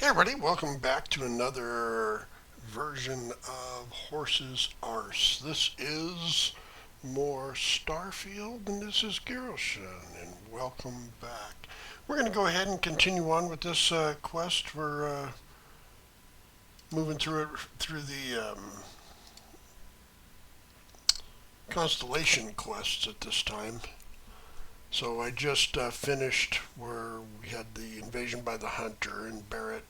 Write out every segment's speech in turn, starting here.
Hey everybody, welcome back to another version of Horses Arse. This is more Starfield, and this is Geroshin, and welcome back. We're going to go ahead and continue on with this quest. We're moving through the constellation quests at this time. So I just finished where we had the invasion by the hunter, and Barrett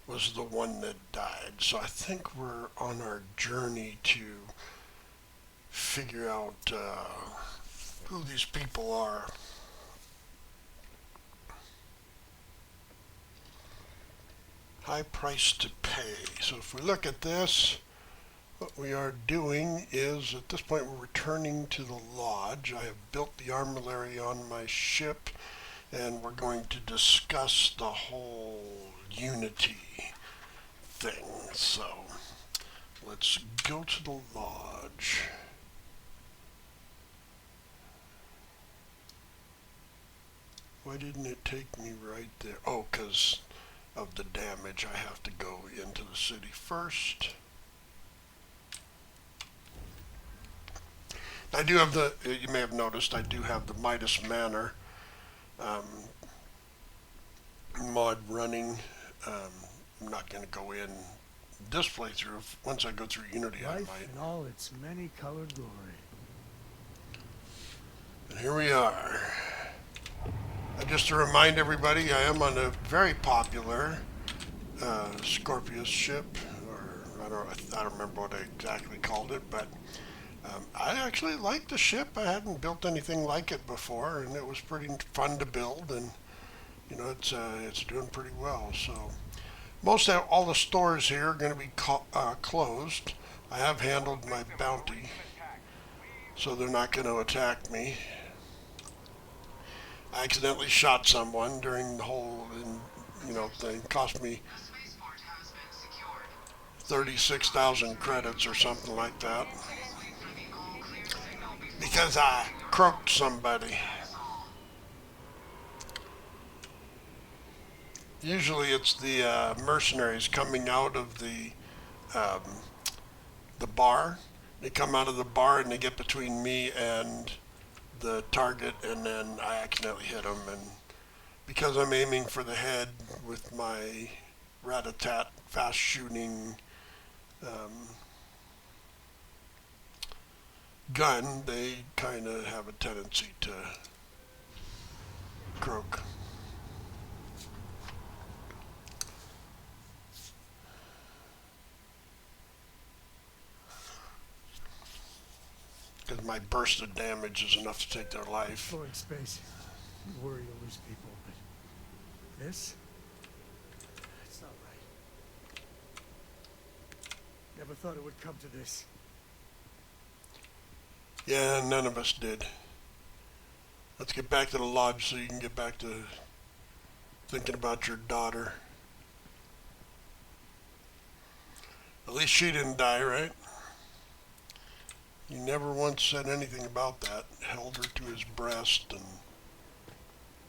was the one that died. So I think we're on our journey to figure out who these people are. High price to pay. So if we look at this, what we are doing is at this point we're returning to the lodge. I have built the armillary on my ship, and we're going to discuss the whole Unity thing. So let's go to the lodge. Why didn't it take me right there? Oh, because of the damage. I have to go into the city first. I do have you may have noticed, I do have the Midas Manor mod running. I'm not going to go in this playthrough. Once I go through Unity, I Life might. in all its many-colored glory. And here we are. Just to remind everybody, I am on a very popular Scorpius ship, or I don't remember what I exactly called it, but I actually like the ship. I hadn't built anything like it before, and it was pretty fun to build, and it's doing pretty well. So most of all the stores here are going to be closed. I have handled my bounty, so they're not going to attack me. I accidentally shot someone during the whole thing. Cost me 36,000 credits or something like that because I croaked somebody. Usually it's the mercenaries coming out of the bar. They come out of the bar and they get between me and the target, and then I accidentally hit them. And because I'm aiming for the head with my rat-a-tat fast shooting gun, they kind of have a tendency to croak. Because my burst of damage is enough to take their life. Exploring space. You worry you'll lose people, but this? It's not right. Never thought it would come to this. Yeah, none of us did. Let's get back to the lodge so you can get back to thinking about your daughter. At least she didn't die, right? You never once said anything about that. Held her to his breast and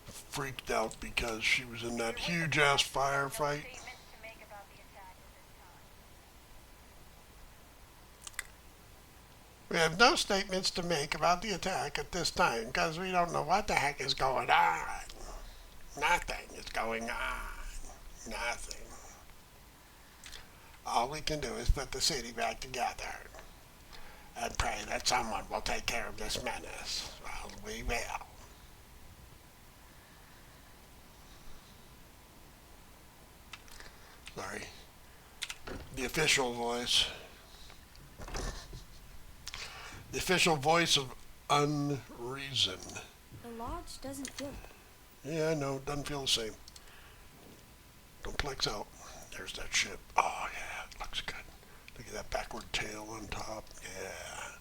freaked out because she was in that huge ass firefight. We have no statements to make about the attack at this time because we don't know what the heck is going on. Nothing is going on. Nothing. All we can do is put the city back together and pray that someone will take care of this menace. Well, we will. Sorry. The official voice. The official voice of unreason. The lodge doesn't feel... Yeah, I know. Doesn't feel the same. Don't flex out. There's that ship. Oh, yeah. It looks good. Look at that backward tail on top. Yeah.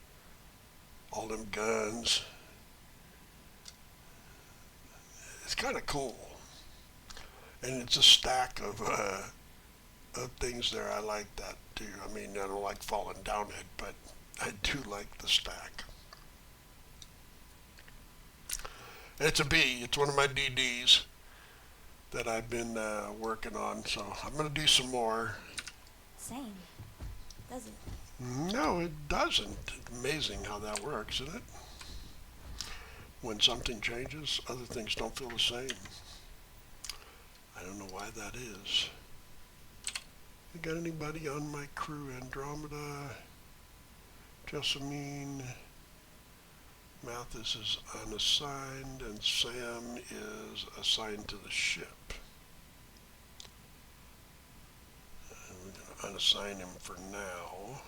All them guns. It's kind of cool. And it's a stack of things there. I like that too. I mean, I don't like falling down it, but I do like the stack. It's a B. It's one of my DDs. that I've been working on. So I'm going to do some more. Same. Does it? No, it doesn't. It's amazing how that works, isn't it? When something changes, other things don't feel the same. I don't know why that is. You got anybody on my crew? Andromeda, Jessamine, Mathis is unassigned, and Sam is assigned to the ship. And we're going to unassign him for now.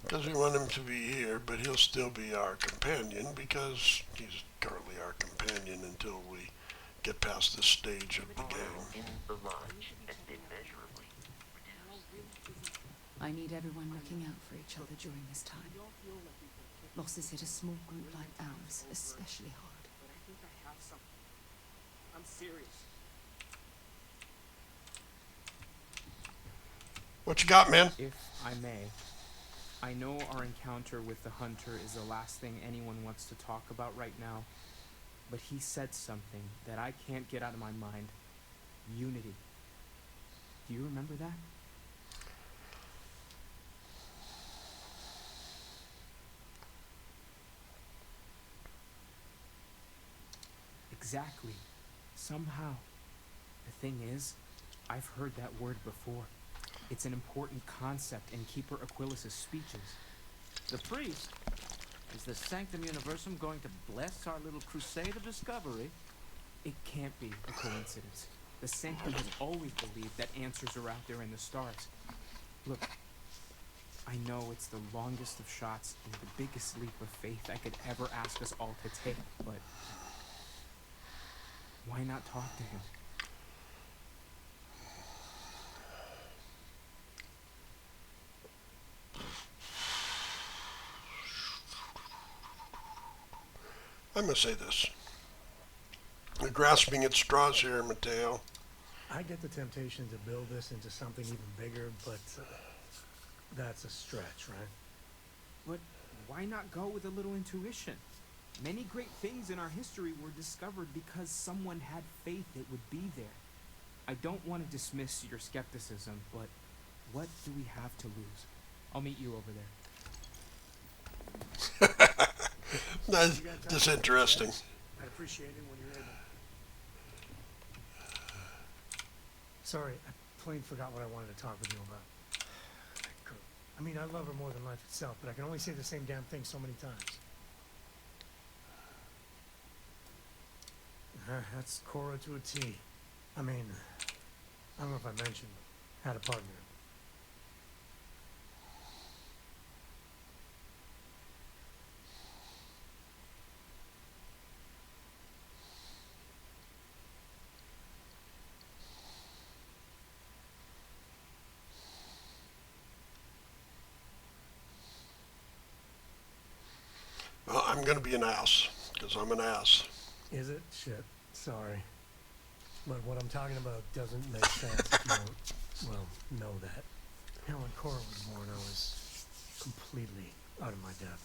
Because we want him to be here, but he'll still be our companion because he's currently our companion until we get past this stage of the game. I need everyone looking out for each other during this time. Losses hit a small group like ours especially hard. But I think I have something. I'm serious. What you got, man? If I may, I know our encounter with the hunter is the last thing anyone wants to talk about right now, but he said something that I can't get out of my mind. Unity. Do you remember that? Exactly. Somehow. The thing is, I've heard that word before. It's an important concept in Keeper Aquilas's speeches. The priest? Is the Sanctum Universum going to bless our little crusade of discovery? It can't be a coincidence. The Sanctum has always believed that answers are out there in the stars. Look, I know it's the longest of shots and the biggest leap of faith I could ever ask us all to take, but why not talk to him? I'm going to say this. You're grasping at straws here, Mateo. I get the temptation to build this into something even bigger, but that's a stretch, right? But why not go with a little intuition? Many great things in our history were discovered because someone had faith it would be there. I don't want to dismiss your skepticism, but what do we have to lose? I'll meet you over there. That's disinteresting. I appreciate it when you're able. Sorry, I plain forgot what I wanted to talk with you about. That girl. I mean, I love her more than life itself, but I can only say the same damn thing so many times. That's Cora to a T. I mean, I don't know if I mentioned, but had a partner. Well, I'm going to be an ass, because I'm an ass. Is it? Shit. Sorry. But what I'm talking about doesn't make sense if you don't, well, know that. You know, when Cora was born, I was completely out of my depth.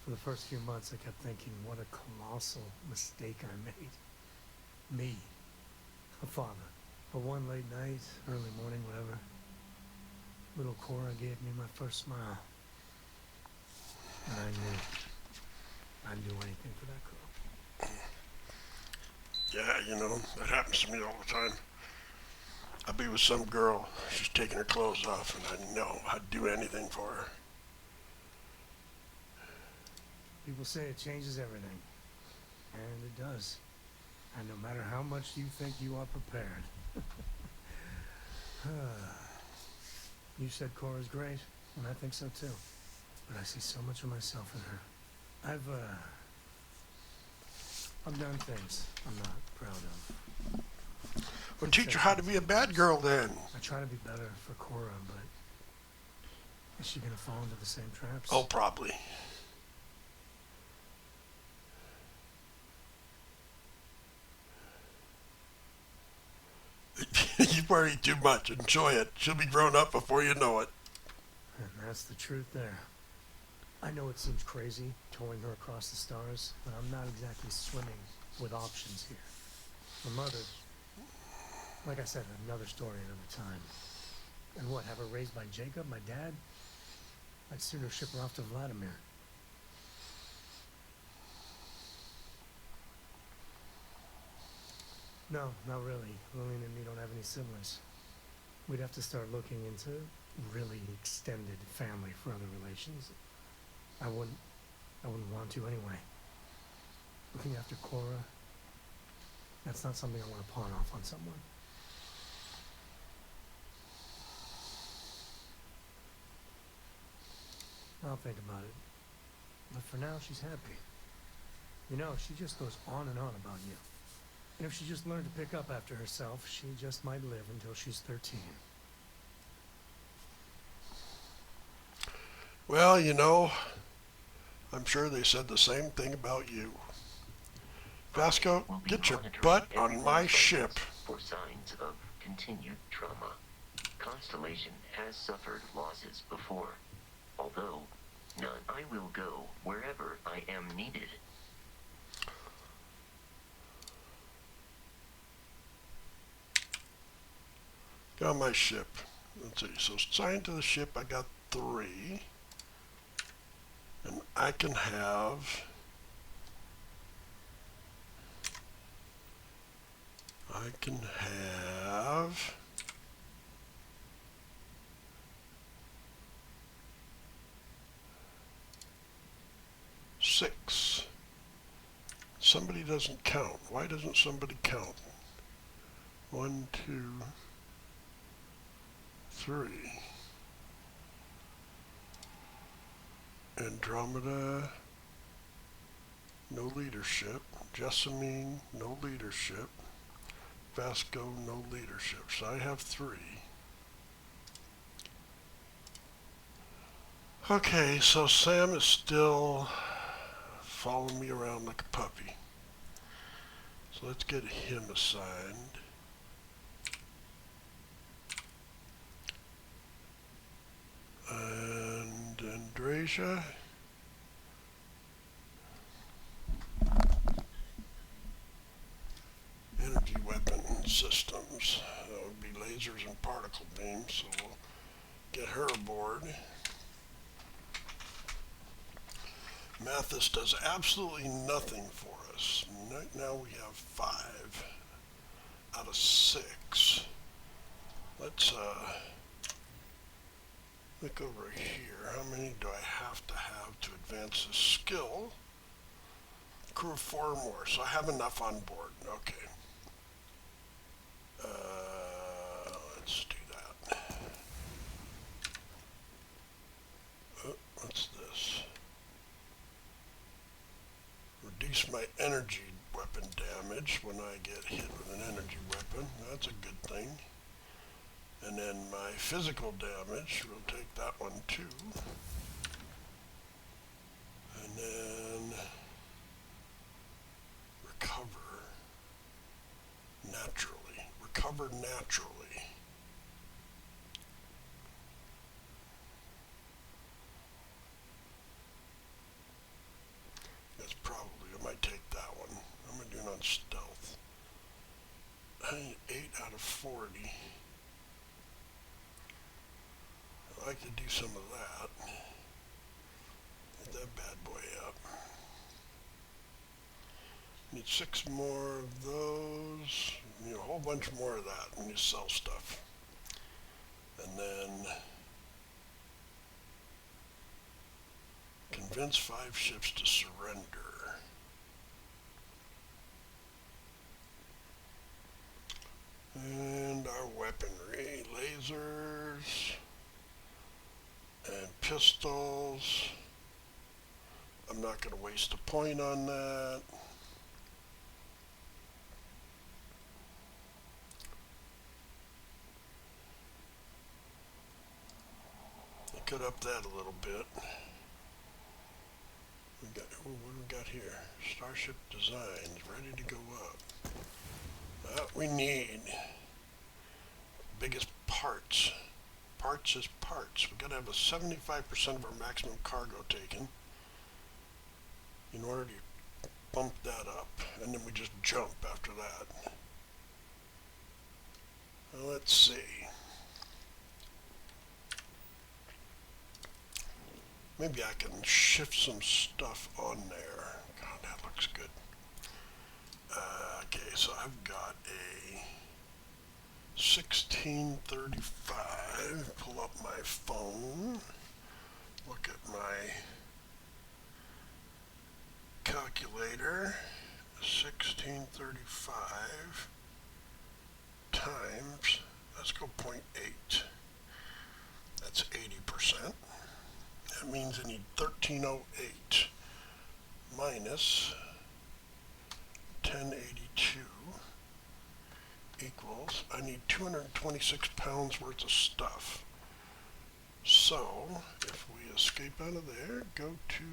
For the first few months, I kept thinking, what a colossal mistake I made. Me. A father. For one late night, early morning, whatever, little Cora gave me my first smile. And I knew I'd do anything for that girl. Yeah, you know, that happens to me all the time. I'll be with some girl, she's taking her clothes off, and I know I'd do anything for her. People say it changes everything. And it does. And no matter how much you think you are prepared. You said Cora's great, and I think so too. But I see so much of myself in her. I've done things I'm not proud of. Well, teach her how to be a bad girl then. I try to be better for Cora, but is she gonna fall into the same traps? Oh, probably. You worry too much. Enjoy it. She'll be grown up before you know it. And that's the truth there. I know it seems crazy, towing her across the stars, but I'm not exactly swimming with options here. My mother, like I said, another story another time. And what, have her raised by Jacob, my dad? I'd sooner ship her off to Vladimir. No, not really. Lillian and me don't have any siblings. We'd have to start looking into really extended family for other relations. I wouldn't want to anyway. Looking after Cora, that's not something I want to pawn off on someone. I'll think about it. But for now, she's happy. You know, she just goes on and on about you. And if she just learned to pick up after herself, she just might live until she's 13. Well, you know, I'm sure they said the same thing about you. Vasco, We'll be get your monitoring butt on everyone's my vitals ship. for signs of continued trauma. Constellation has suffered losses before, although none. I will go wherever I am needed. Get on my ship. Let's see. So signed to the ship, I got 3. And I can have... six. Somebody doesn't count. Why doesn't somebody count? 1, 2, 3. Andromeda, no leadership. Jessamine, no leadership. Vasco, no leadership. So I have 3. Okay, so Sam is still following me around like a puppy. So let's get him assigned. And Andrasia. Energy weapon systems. That would be lasers and particle beams, so we'll get her aboard. Mathis does absolutely nothing for us. Right now we have 5 out of 6. Let's look over here. How many do I have to advance this skill? Crew of 4 more, so I have enough on board. Okay. Let's do that. Oh, what's this? Reduce my energy weapon damage when I get hit with an energy weapon. That's a good thing. And then my physical damage, we'll take that one too. And then recover naturally. Recover naturally. That's probably, I might take that one. I'm going to do it on stealth. I need 8 out of 40. I like to do some of that. Get that bad boy up. Need 6 more of those. Need a whole bunch more of that when you sell stuff. And then convince 5 ships to surrender. And our weaponry, lasers and pistols. I'm not going to waste a point on that. I could up that a little bit. What do we got here? Starship designs, ready to go up. We need biggest parts. Parts is parts. We've got to have a 75% of our maximum cargo taken in order to bump that up, and then we just jump after that. Let's see. Maybe I can shift some stuff on there. God, that looks good. Okay, so I've got a 1635. Pull up my phone. Look at my calculator. 1635 times, let's go 0.8. That's 80%. That means I need 1308 minus 1082 equals, I need 226 pounds worth of stuff. So, if we escape out of there, go to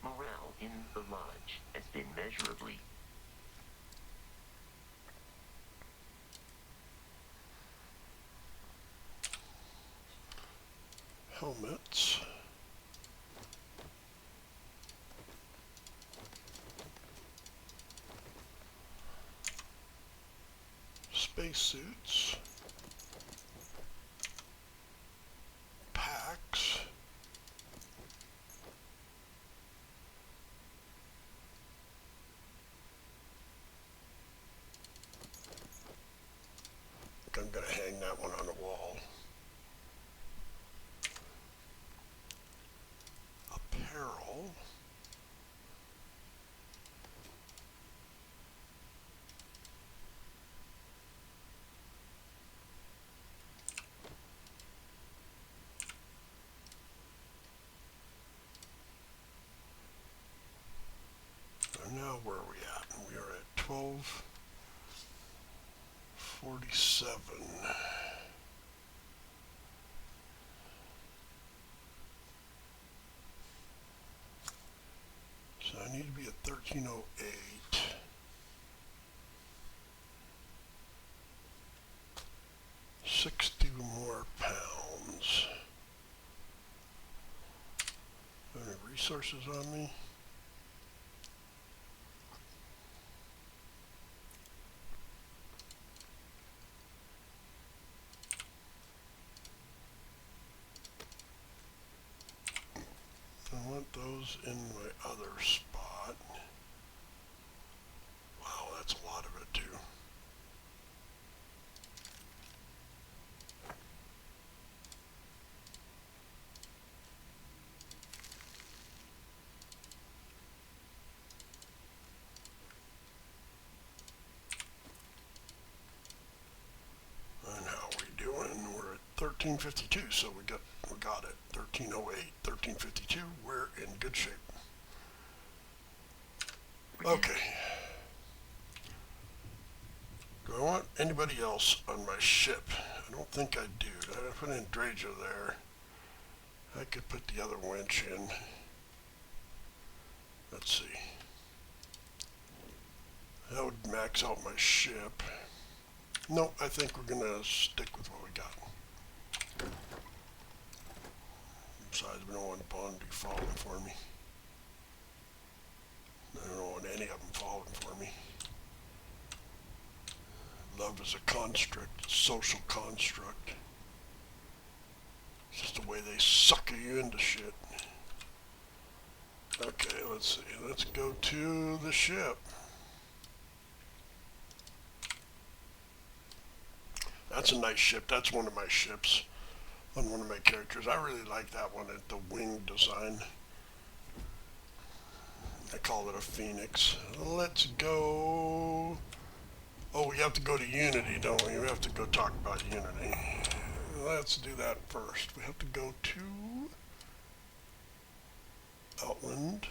Morale in the lodge has been measurably helmets, spacesuits, packs, I'm going to hang that one on the wall. Apparel. And now where are we at? We are at 1247. So I need to be at 1308. $60 more pounds. Any resources on me? I want those in my other spot. Wow, that's a lot of it too. And how are we doing? We're at 1352, so we got it. 1308, 1352. We're in good shape. Okay. Do I want anybody else on my ship? I don't think I do. I put in Drager there. I could put the other winch in. Let's see. That would max out my ship. No, I think we're gonna stick with what we got. Besides, we don't want Bond to be falling for me. I don't want any of them falling for me. Love is a construct, a social construct. It's just the way they sucker you into shit. Okay, let's see. Let's go to the ship. That's a nice ship. That's one of my ships on one of my characters. I really like that one, the wing design. I call it a Phoenix. Let's go. Oh, we have to go to Unity, don't we? We have to go talk about Unity. Let's do that first. We have to go to Outland.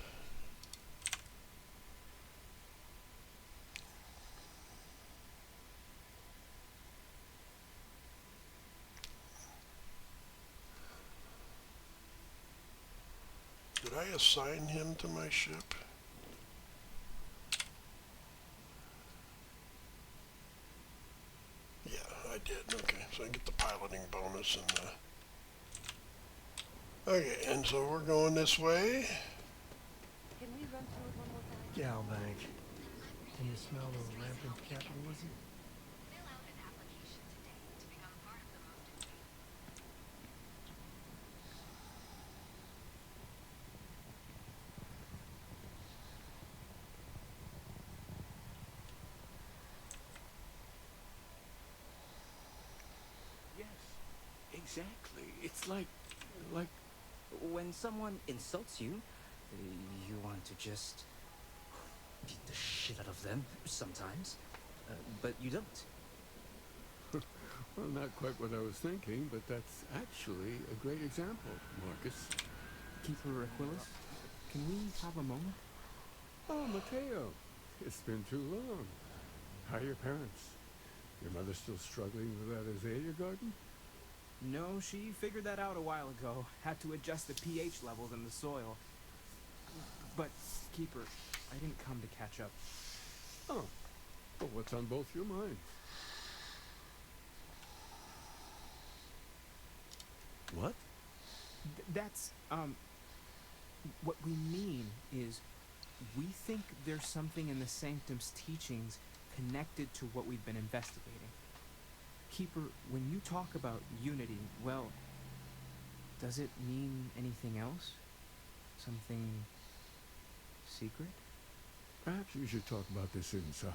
Did I assign him to my ship? Yeah, I did. Okay, so I get the piloting bonus. us in the... Okay, and so we're going this way. Can we run through it one more time? Galbank. Can you smell the rampant capitalism? Yes, exactly. It's like When someone insults you, you want to just beat the shit out of them sometimes, but you don't. well, not quite what I was thinking, but that's actually a great example, Marcus. Keeper Aquilus, can we have a moment? Oh, Mateo, it's been too long. How are your parents? Your mother still struggling with that azalea garden? No, she figured that out a while ago. Had to adjust the pH levels in the soil. But, Keeper, I didn't come to catch up. Oh, well, what's on both your minds? What? That's, what we mean is, we think there's something in the Sanctum's teachings connected to what we've been investigating. Keeper, when you talk about unity, well, does it mean anything else? Something secret? Perhaps we should talk about this inside.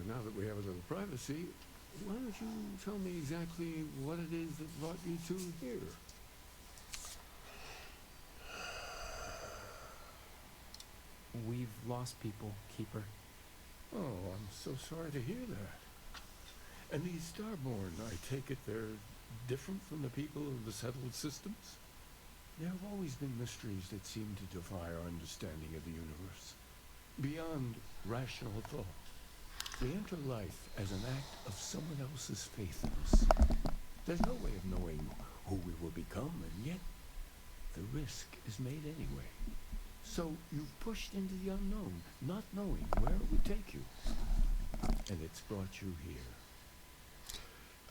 Now that we have a little privacy, why don't you tell me exactly what it is that brought you two here? We've lost people, Keeper. Oh, I'm so sorry to hear that. And these Starborn, I take it they're different from the people of the settled systems? There have always been mysteries that seem to defy our understanding of the universe, beyond rational thought. We enter life as an act of someone else's faith in us. There's no way of knowing who we will become, and yet the risk is made anyway. So you've pushed into the unknown, not knowing where it would take you. And it's brought you here.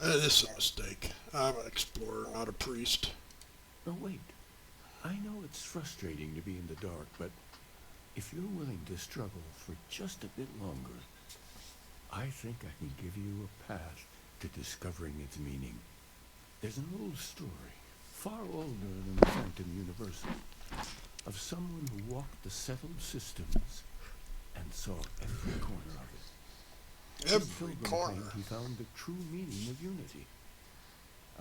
This is a mistake. I'm an explorer, not a priest. No, wait. I know it's frustrating to be in the dark, but if you're willing to struggle for just a bit longer, I think I can give you a path to discovering its meaning. There's an old story, far older than the Sanctum Universum, of someone who walked the settled systems and saw every corner of it. Every His pilgrim corner. claimed he found the true meaning of unity.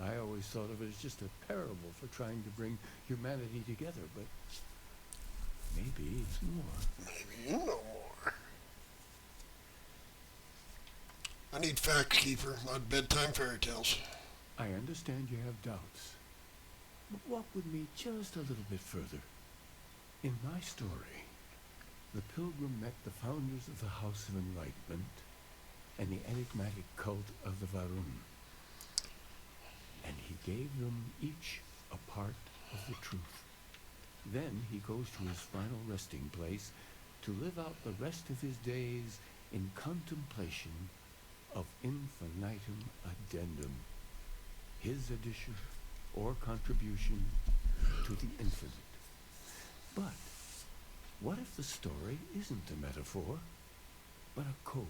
I always thought of it as just a parable for trying to bring humanity together, but maybe it's more. Maybe you know more. I need facts, Keeper, not bedtime fairy tales. I understand you have doubts, but walk with me just a little bit further. In my story, the pilgrim met the founders of the House of Enlightenment and the enigmatic cult of the Varun, and he gave them each a part of the truth. Then he goes to his final resting place to live out the rest of his days in contemplation of infinitum addendum, his addition or contribution to the infinite. But what if the story isn't a metaphor, but a code,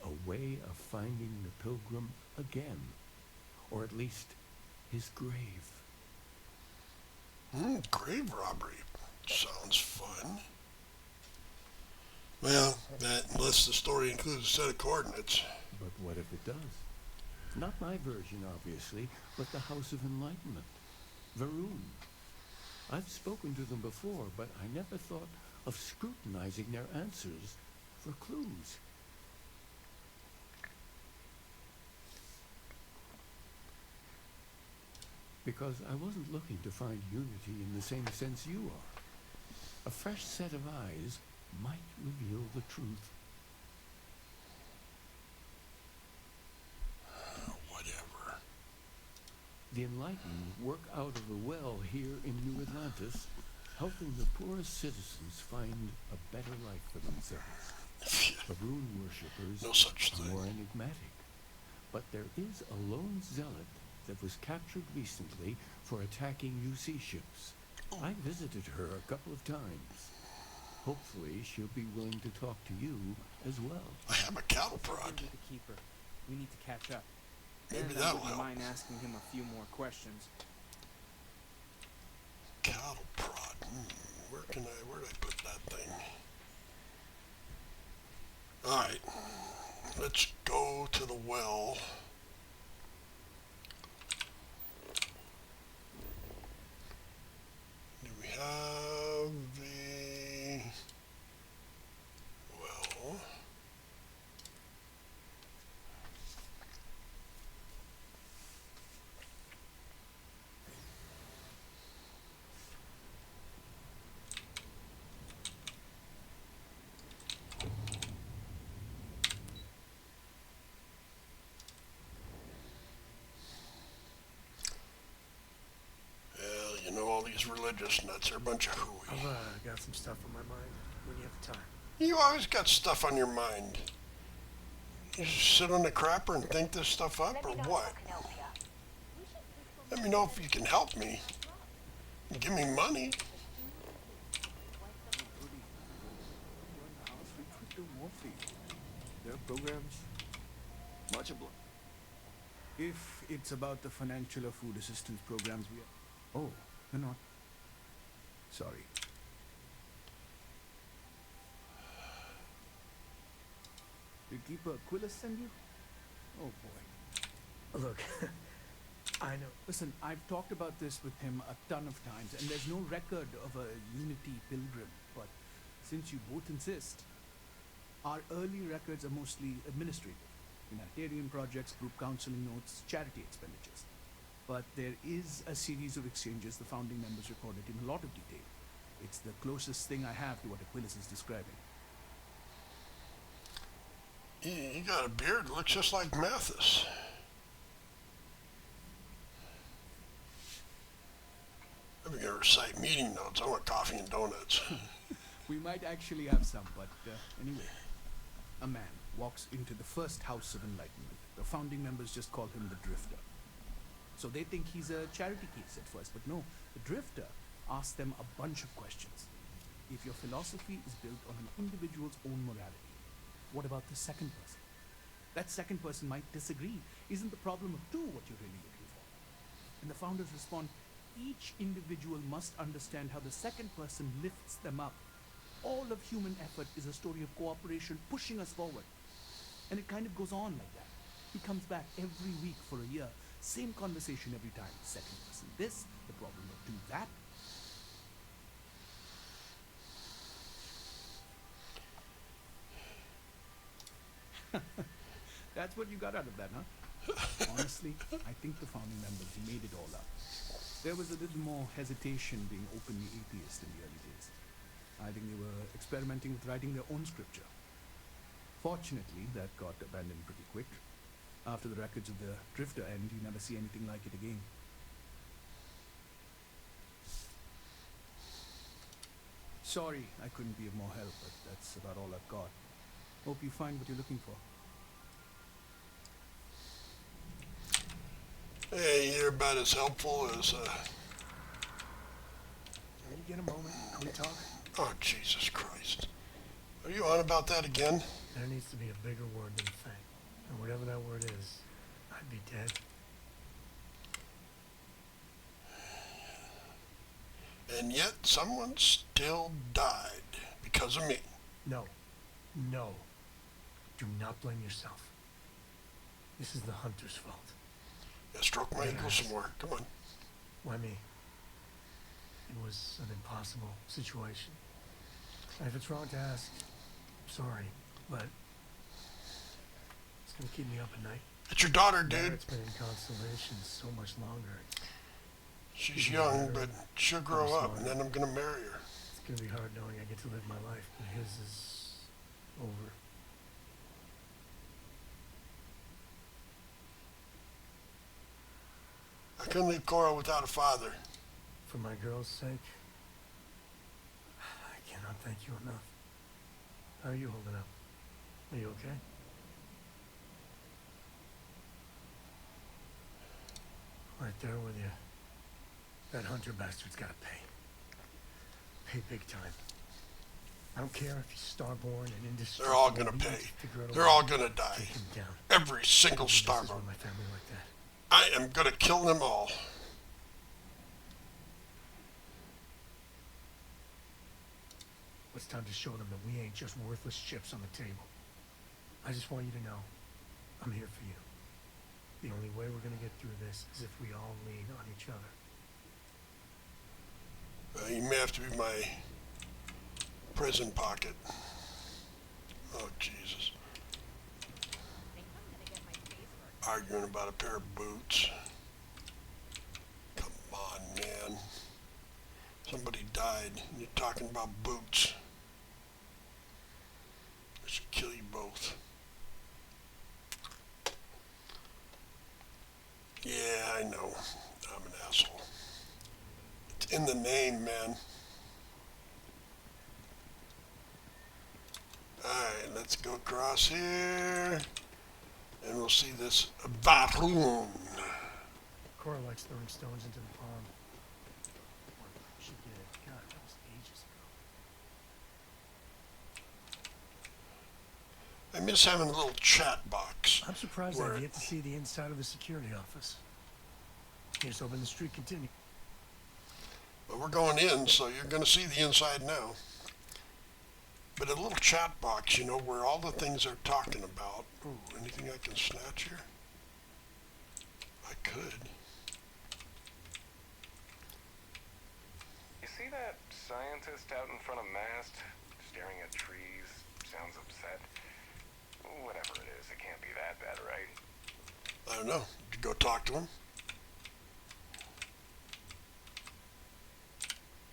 a way of finding the pilgrim again, or at least his grave? Grave robbery. Sounds fun. Well, unless the story includes a set of coordinates. But what if it does? Not my version, obviously, but the House of Enlightenment. Varun. I've spoken to them before, but I never thought of scrutinizing their answers for clues. because I wasn't looking to find unity in the same sense you are. A fresh set of eyes might reveal the truth. Whatever. The enlightened work out of the well here in New Atlantis, helping the poorest citizens find a better life for themselves. The rune worshippers No such are thing. more enigmatic, but there is a lone zealot that was captured recently for attacking UC ships. I visited her a couple of times. Hopefully she'll be willing to talk to you as well. I have a cattle Check in prod. with the keeper. We need to catch up. Maybe And I that'll wouldn't help. mind asking him a few more questions. Cattle prod. Where did I put that thing? Alright. Let's go to the well. Do we have the well? Well, you know, all these religious nuts are a bunch of hooey. I've got some stuff on my mind when you have the time. You always got stuff on your mind. You just sit on the crapper and think this stuff up, or what? Let me know if you can help me. Give me money. Their programs, much obliged. If it's about the financial or food assistance programs we are... Oh, you're not. Sorry. Did Keeper Aquila send you? Oh boy. Look, I know. Listen, I've talked about this with him a ton of times, and there's no record of a Unity pilgrim, but since you both insist, our early records are mostly administrative. Humanitarian projects, group counseling notes, charity expenditures. But there is a series of exchanges the founding members recorded in a lot of detail. It's the closest thing I have to what Aquilus is describing. You got a beard that looks just like Mathis. I'm going to recite meeting notes. I want coffee and donuts. We might actually have some, but anyway. A man walks into the first House of Enlightenment. The founding members just call him the Drifter. So they think he's a charity case at first, but no. The Drifter asks them a bunch of questions. If your philosophy is built on an individual's own morality, what about the second person? That second person might disagree. Isn't the problem of two what you're really looking for? And the founders respond, each individual must understand how the second person lifts them up. All of human effort is a story of cooperation pushing us forward. And it kind of goes on like that. He comes back every week for a year. Same conversation every time. Second person this, the problem of two that. That's what you got out of that, huh? Honestly, I think the founding members made it all up. There was a little more hesitation being openly atheist in the early days. I think they were experimenting with writing their own scripture. Fortunately, that got abandoned pretty quick. After the records of the Drifter end, you never see anything like it again. Sorry I couldn't be of more help, but that's about all I've got. Hope you find what you're looking for. Hey, you're about as helpful as, Can you get a moment? Can we talk? Oh, Jesus Christ. Are you on about that again? There needs to be a bigger word than thank. And whatever that word is, I'd be dead. And yet someone still died because of me. No. No. Do not blame yourself. This is the hunter's fault. Yeah, stroke my ankle some more. Come on. Why me? It was an impossible situation. And if it's wrong to ask, sorry, but it's gonna keep me up at night. It's your daughter, dude. It's been in constellation so much longer. She's young, but she'll grow up, and then I'm gonna marry her. It's gonna be hard knowing I get to live my life, but his is over. I couldn't leave Cora without a father. For my girl's sake, I cannot thank you enough. How are you holding up? Are you okay? Right there with you. That Hunter bastard's gotta pay. Pay big time. I don't care if he's Starborn and indestructible. They're all gonna pay. They're all gonna die. Take him down. Every single This is Starborn. with my family like that. I am gonna kill them all. It's time to show them that we ain't just worthless chips on the table. I just want you to know, I'm here for you. The only way we're gonna get through this is if we all lean on each other. You may have to be my prison pocket. Oh, Jesus. Arguing about a pair of boots. Come on, man. Somebody died, and you're talking about boots. I should kill you both. Yeah, I know. I'm an asshole. It's in the name, man. Alright, let's go across here. And we'll see this Varun. Cora likes throwing stones into the pond. Or she did. God, that was ages ago. I miss having a little chat box. I'm surprised I've yet to see the inside of the security office. Here's hoping the streak continue. But we're going in, so you're going to see the inside now. But a little chat box, you know, where all the things they're talking about. Ooh, anything I can snatch here? I could. You see that scientist out in front of Mast, staring at trees, sounds upset? Whatever it is, it can't be that bad, right? I don't know. Did you go talk to him?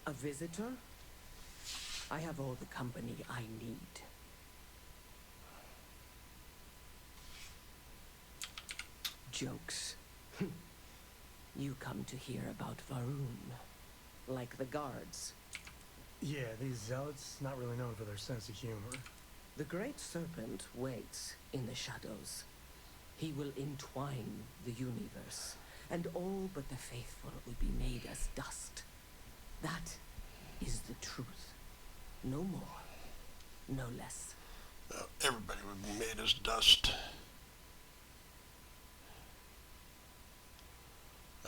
A visitor? I have all the company I need. Jokes. You come to hear about Varun, like the guards. Yeah, these zealots, not really known for their sense of humor. The Great Serpent waits in the shadows. He will entwine the universe, and all but the faithful will be made as dust. That is the truth. No more, no less. Everybody would be made as dust.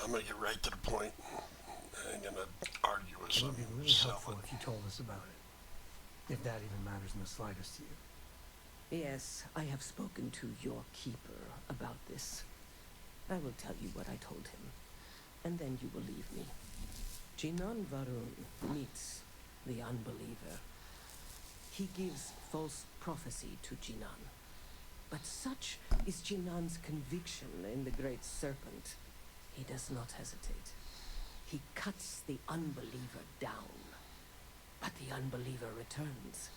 I'm going to get right to the point. I ain't going to argue with It some would be really helpful if you told us about it. If that even matters in the slightest to you. Yes, I have spoken to your keeper about this. I will tell you what I told him, and then you will leave me. Jinan Varun meets the unbeliever. He gives false prophecy to Jinan. But such is Jinan's conviction in the Great Serpent. He does not hesitate. He cuts the unbeliever down. But the unbeliever returns.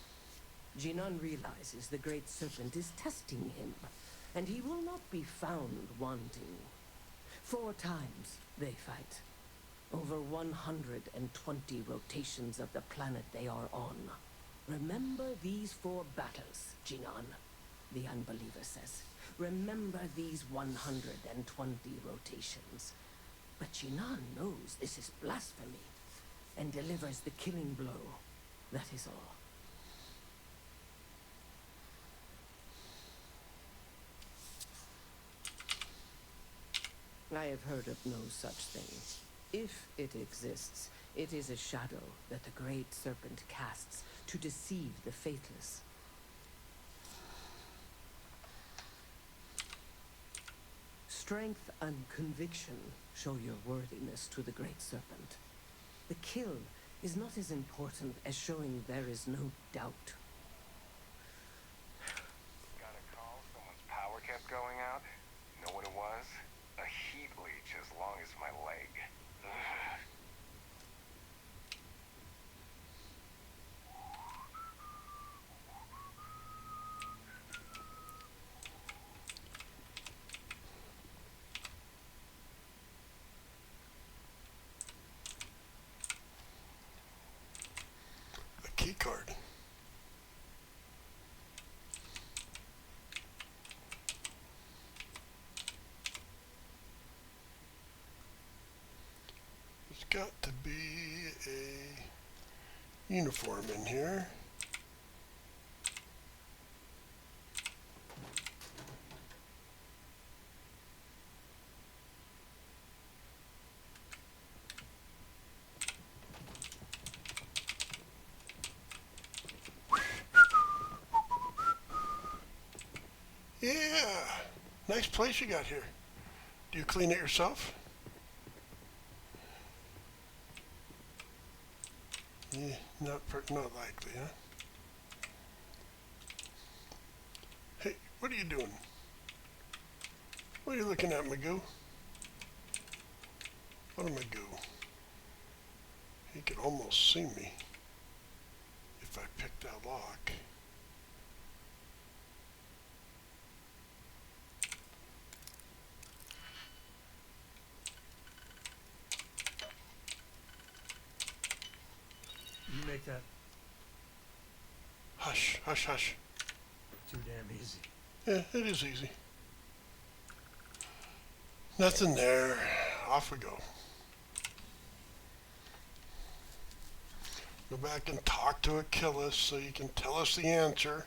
Jinan realizes the Great Serpent is testing him, and he will not be found wanting. 4 times they fight. Over 120 rotations of the planet they are on. Remember these 4 battles, Jinan, the unbeliever says. Remember these 120 rotations. But Jinan knows this is blasphemy, and delivers the killing blow. That is all. I have heard of no such thing. If it exists, it is a shadow that the Great Serpent casts to deceive the faithless. Strength and conviction show your worthiness to the Great Serpent. The kill is not as important as showing there is no doubt. Got a call, someone's power kept going out. You know what it was? A heat leech as long as my leg. Ugh, card. There's got to be a uniform in here. Yeah, nice place you got here. Do you clean it yourself? Yeah, not likely, huh? Hey, what are you doing? What are you looking at, Magoo? What am Magoo? He could almost see me if I picked that lock. You make that Hush, hush, hush. too damn easy. Yeah, it is easy. Nothing there. Off we go. Go back and talk to Achilles so you can tell us the answer.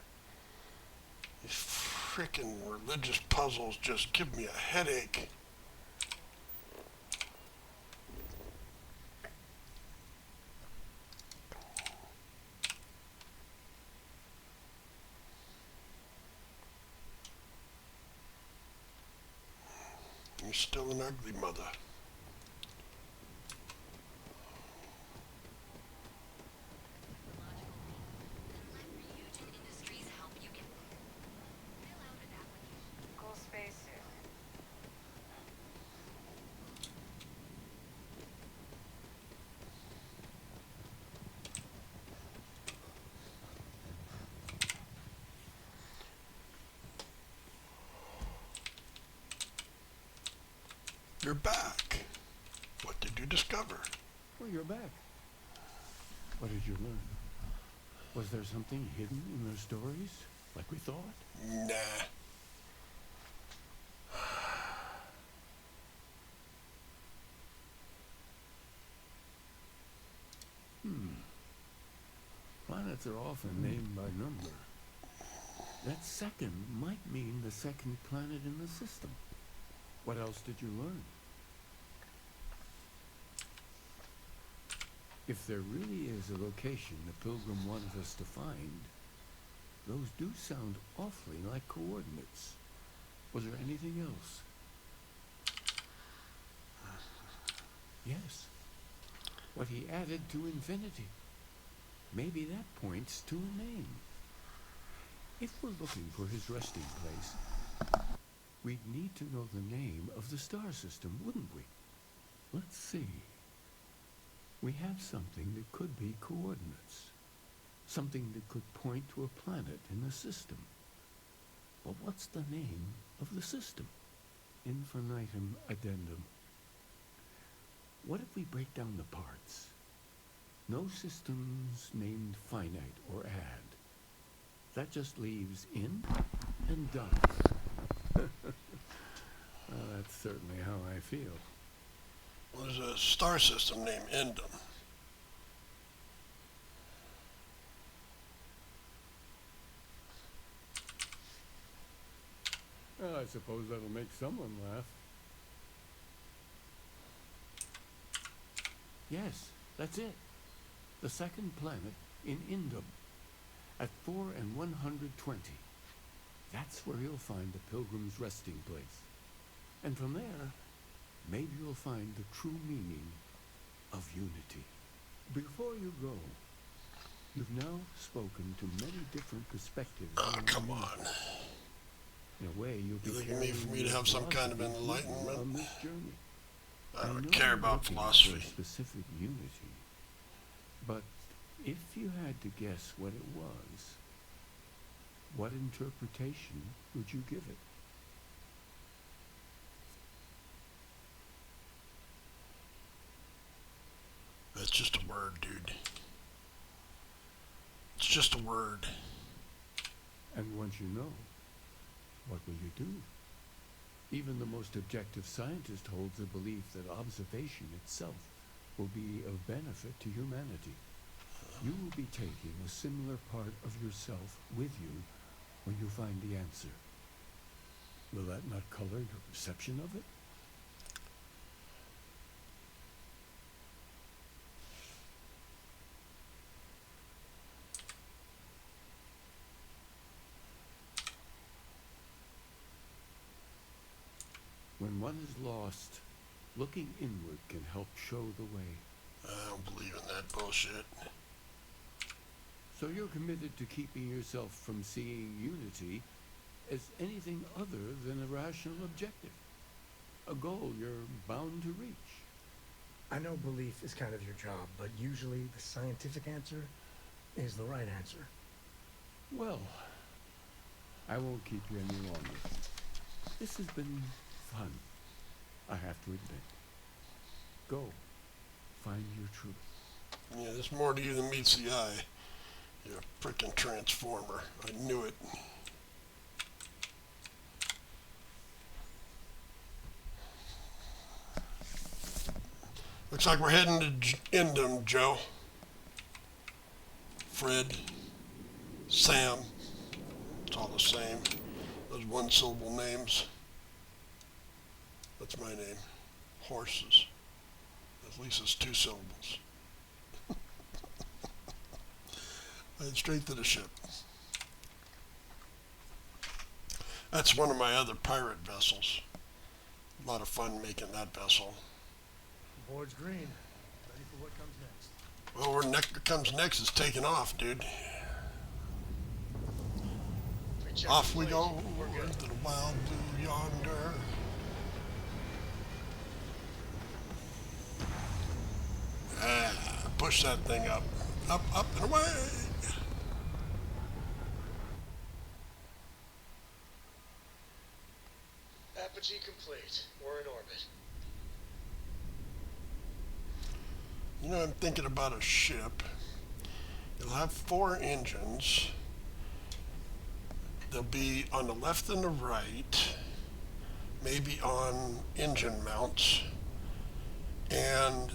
These frickin' religious puzzles just give me a headache. You're still an ugly mother. Cool spacesuit. You're back. What did you discover? Well, you're back. What did you learn? Was there something hidden in their stories, like we thought? Nah. Planets are often named by number. That second might mean the second planet in the system. What else did you learn? If there really is a location the Pilgrim wanted us to find, those do sound awfully like coordinates. Was there anything else? Yes. What he added to infinity. Maybe that points to a name. If we're looking for his resting place, we'd need to know the name of the star system, wouldn't we? Let's see. We have something that could be coordinates. Something that could point to a planet in the system. But what's the name of the system? Infinitum addendum. What if we break down the parts? No systems named finite or add. That just leaves in and done. Well, that's certainly how I feel. Well, there's a star system named Endum. Well, I suppose that'll make someone laugh. Yes, that's it. The second planet in Indum. At 4 and 120. That's where you'll find the Pilgrim's resting place. And from there, maybe you'll find the true meaning of unity. Before you go, you've now spoken to many different perspectives. Oh, come on. In a way, you'll be You looking at me for me to have some kind of enlightenment? On this journey. I know don't care you're about looking philosophy. for a specific unity, but if you had to guess what it was, what interpretation would you give it? That's just a word, dude. just a word. And once you know, what will you do? Even the most objective scientist holds the belief that observation itself will be of benefit to humanity. You will be taking a similar part of yourself with you when you find the answer. Will that not color your perception of it? When one is lost, looking inward can help show the way. I don't believe in that bullshit. So you're committed to keeping yourself from seeing unity as anything other than a rational objective. A goal you're bound to reach. I know belief is kind of your job, but usually the scientific answer is the right answer. Well, I won't keep you any longer. This has been fun, I have to admit. Go, find your truth. Yeah, there's more to you than meets the eye. You're a frickin' transformer. I knew it. Looks like we're heading to Endom, Joe. Fred. Sam. It's all the same. Those one-syllable names. That's my name. Horses. At least it's 2 syllables. Head straight to the ship. That's one of my other pirate vessels. A lot of fun making that vessel. Board's green. Ready for what comes next. Well, what comes next is taking off, dude. Off we go into the wild blue yonder. Push that thing up. Up, up, and away. Apogee complete. We're in orbit. You know, I'm thinking about a ship. It'll have 4 engines. They'll be on the left and the right, maybe on engine mounts, and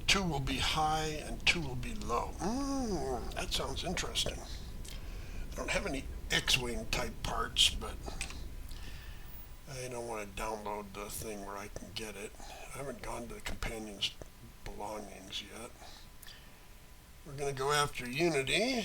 2 will be high and 2 will be low. That sounds interesting. I don't have any X-Wing type parts, but I don't want to download the thing where I can get it. I haven't gone to the companion's belongings yet. We're going to go after Unity.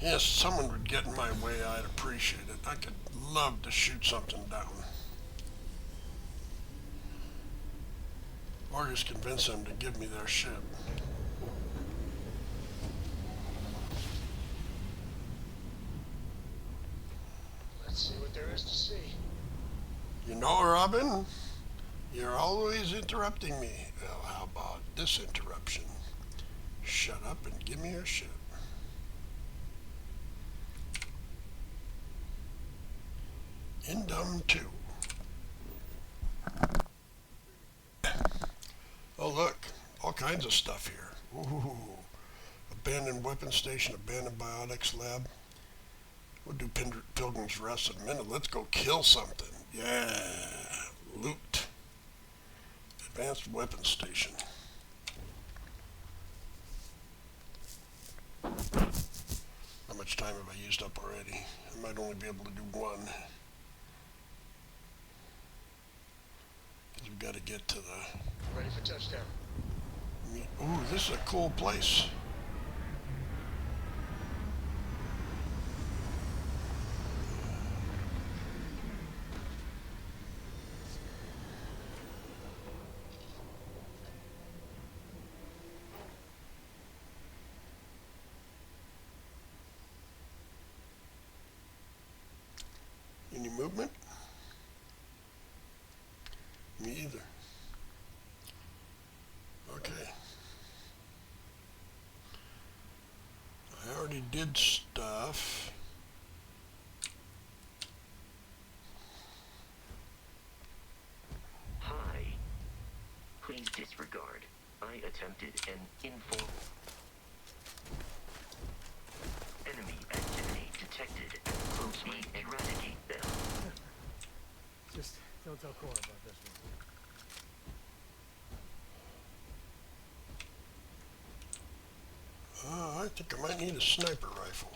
Yes, someone would get in my way, I'd appreciate it. I could love to shoot something down. Or just convince them to give me their ship. Let's see what there is to see. You know, Robin, you're always interrupting me. Well, how about this interruption? Shut up and give me your ship. Endom 2. Oh, look, all kinds of stuff here. Ooh, abandoned weapons station, abandoned biotics lab. We'll do Pilgrim's Rest in a minute. Let's go kill something. Yeah, loot. Advanced weapons station. How much time have I used up already? I might only be able to do 1. We've got to get to the... Ready for touchdown. Ooh, this is a cool place. Any movement? Me either. Okay. I already did stuff. Please disregard. I attempted an informal enemy activity detected and closely eradicate them. Just don't tell Cora about this one. I think I might need a sniper rifle.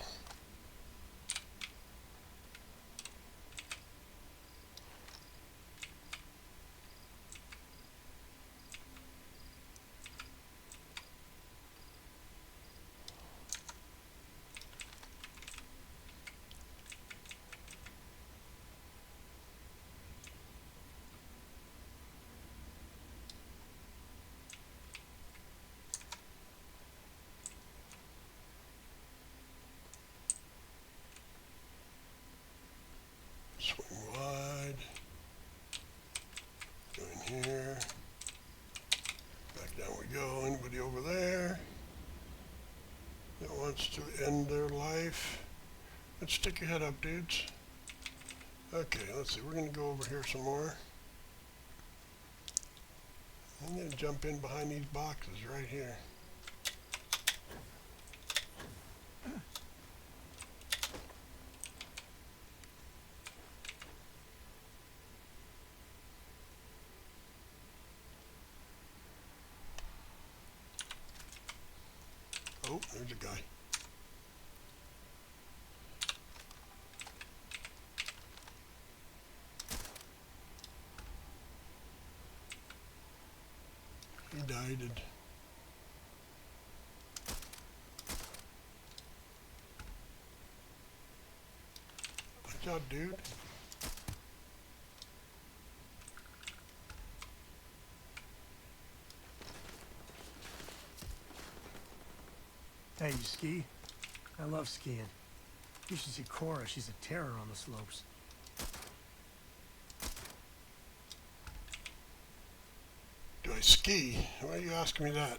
Swing wide. Go in here. Back down we go. Anybody over there that wants to end their life? Let's stick your head up, dudes. Okay, let's see. We're going to go over here some more. I'm going to jump in behind these boxes right here. Oh, there's a guy. He died. Watch out, dude. Hey, you ski? I love skiing. You should see Cora. She's a terror on the slopes. Do I ski? Why are you asking me that?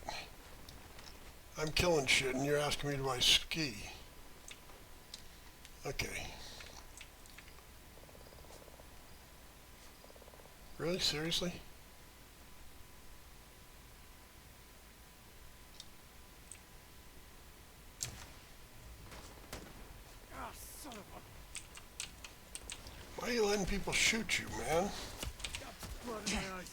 I'm killing shit and you're asking me do I ski? Okay. Really? Seriously? Ah, son of Why are you letting people shoot you, man? a... blood in my eyes.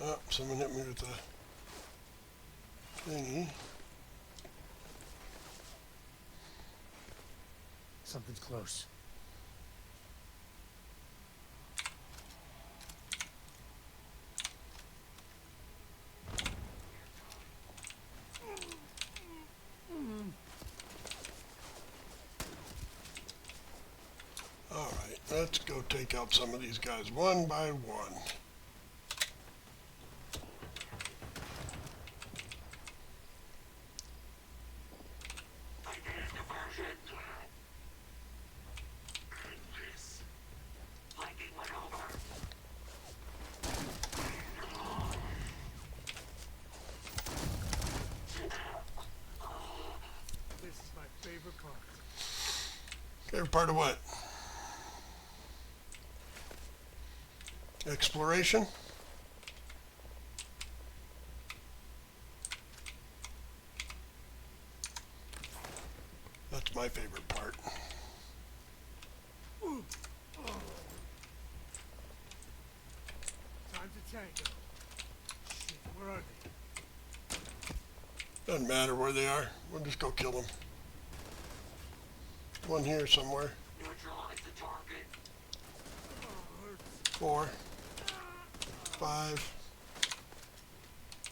Oh, someone hit me with a thingy. Something's close. Alright, let's go take out some of these guys one by one. This is my favorite part. Favorite part of what? Exploration? That's my favorite part. Time to tango. Shit, where are they? Doesn't matter where they are. We'll just go kill them. One here somewhere. Neutralize the target. 4, 5.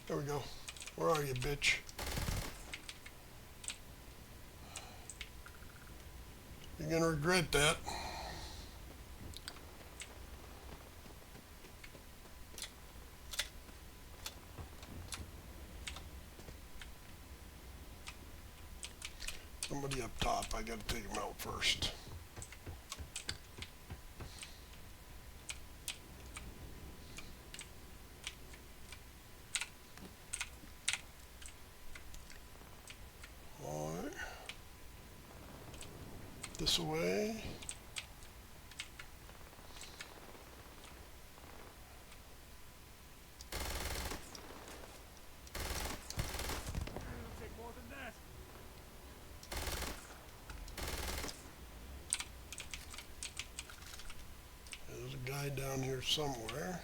There we go. Where are you, bitch? You're gonna regret that. Somebody up top, I gotta take him out first. Alright. this away. There's a guy down here somewhere.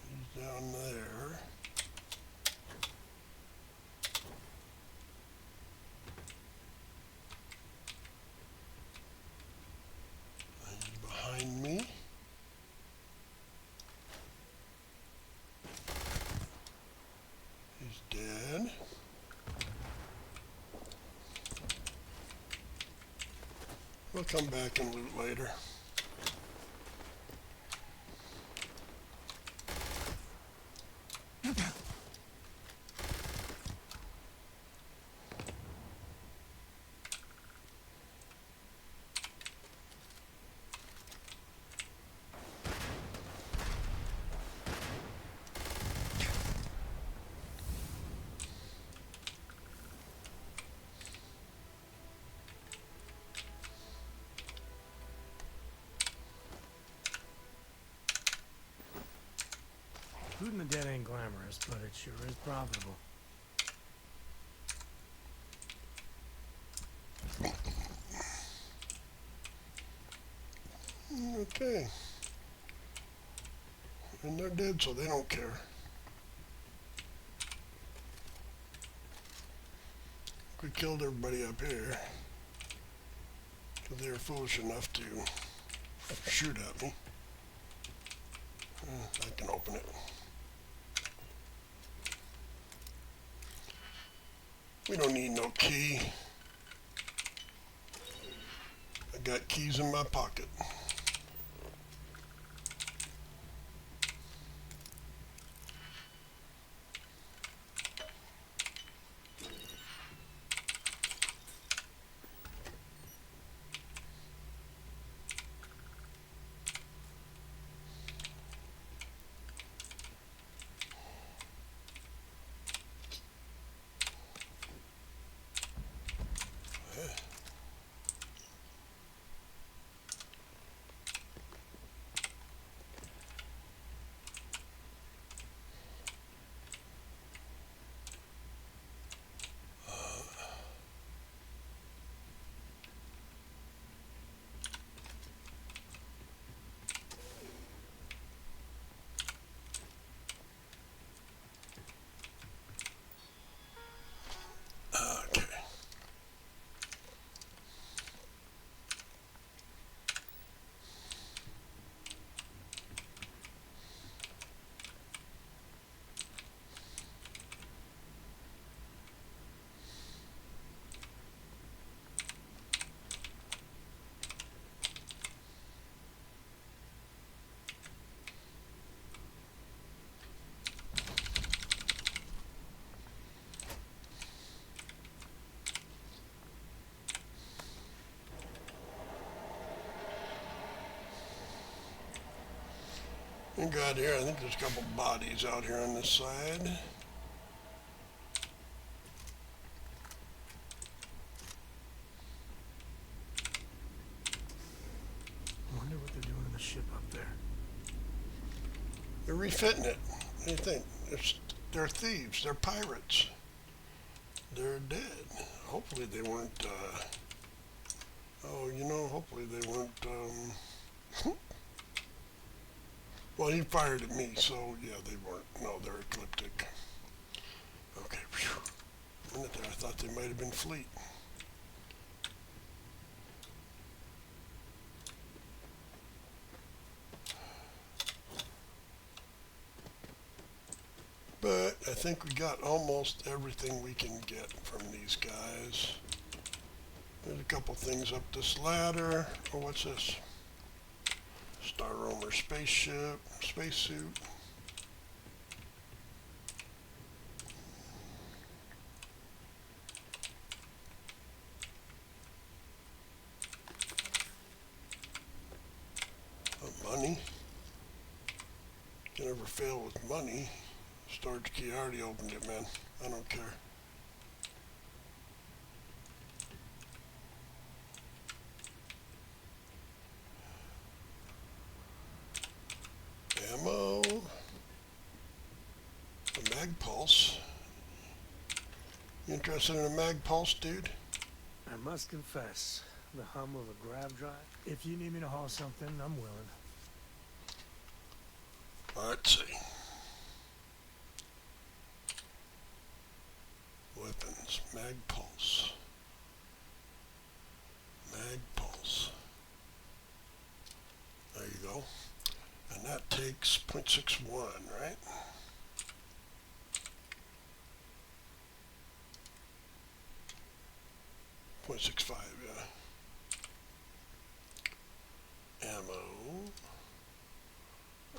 He's down there. He's behind me. He's dead. We'll come back and loot later. Looting the dead ain't glamorous, but it sure is profitable. Okay. And they're dead, so they don't care. We killed everybody up here. So they were foolish enough to shoot at me. I can open it. We don't need no key. I got keys in my pocket. Okay. And got here, I think there's a couple bodies out here on this side. Wonder what they're doing to the ship up there. They're refitting it. What do you think? They're thieves. They're pirates. They're dead. Hopefully they weren't, hopefully they weren't, well, he fired at me, so yeah, they weren't. No, they're ecliptic. Okay, phew. A minute there, I thought they might have been fleet. But I think we got almost everything we can get from these guys. There's a couple things up this ladder. Oh, what's this? Star Roamer spaceship, spacesuit. Money. Can never fail with money. Storage key, I already opened it, man. I don't care. Ammo. A mag pulse. You interested in a mag pulse, dude? I must confess, the hum of a grav drive. If you need me to haul something, I'm willing. Let's see. Weapons. Mag pulse. Mag pulse. There you go. And that takes 0.61, right? .65, yeah. Ammo.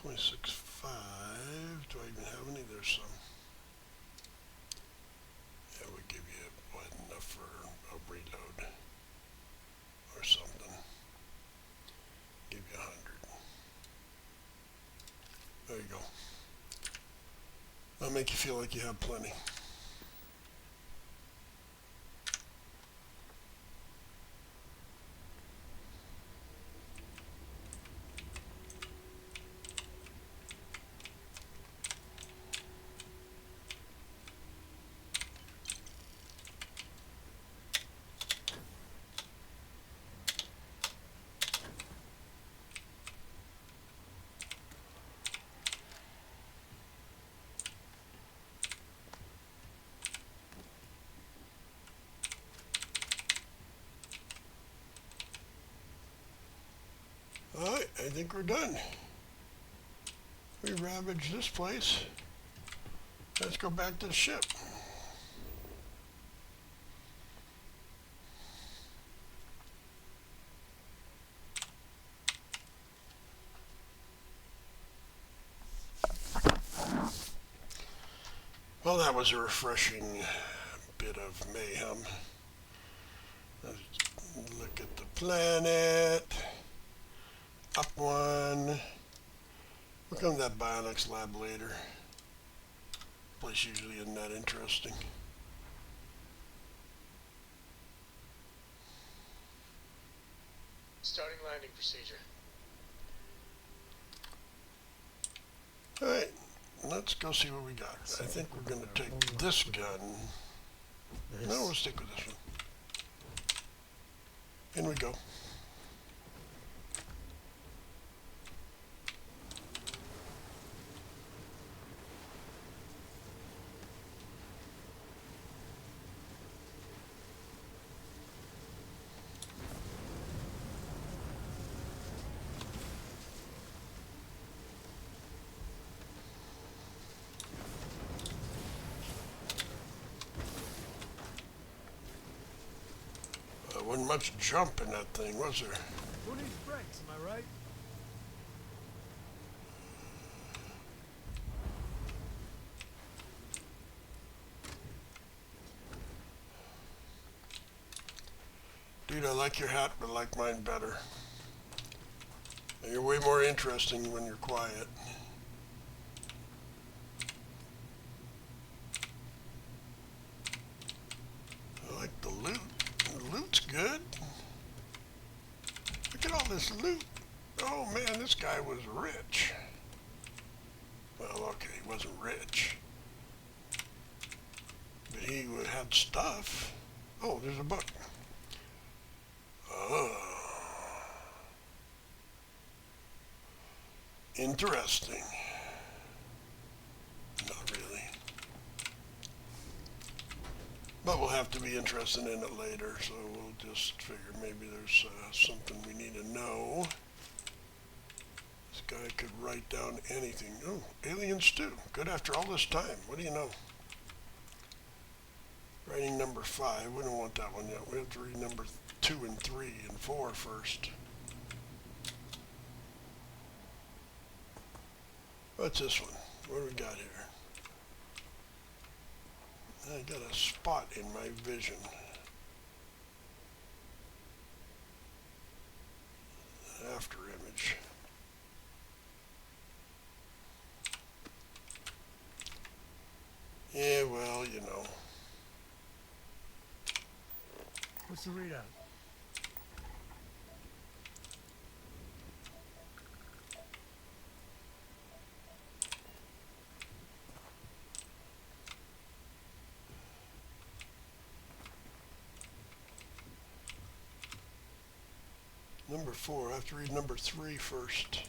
0.65. Do I even have any? There's some. Yeah, we give you what, enough for a reload or something. Give you 100. There you go. That'll make you feel like you have plenty. Alright, I think we're done. We ravaged this place. Let's go back to the ship. Well, that was a refreshing bit of mayhem. Let's look at the planet. Up one. We'll come to that bionics lab later. Place usually isn't that interesting. Starting landing procedure. Alright, let's go see what we got. I think we're going to take this gun. No, we'll stick with this one. In we go. Wasn't much jump in that thing, was there? Who needs brakes, am I right? Dude, I like your hat, but I like mine better. And you're way more interesting when you're quiet. I like the loot. The loot's good. Look at all this loot. Oh man, this guy was rich. Well, okay, he wasn't rich. But he had stuff. Oh, there's a book. Oh. Interesting. Not really. But we'll have to be interested in it later, so we'll just figure maybe there's something we need to know. This guy could write down anything. Oh, alien stew. Good after all this time. What do you know? Writing number 5. We don't want that one yet. We have to read number 2 and 3 and 4 first. What's this one? What do we got here? I got a spot in my vision. After image. Yeah, well, you know. What's the readout? Number 4. I have to read number 3 first.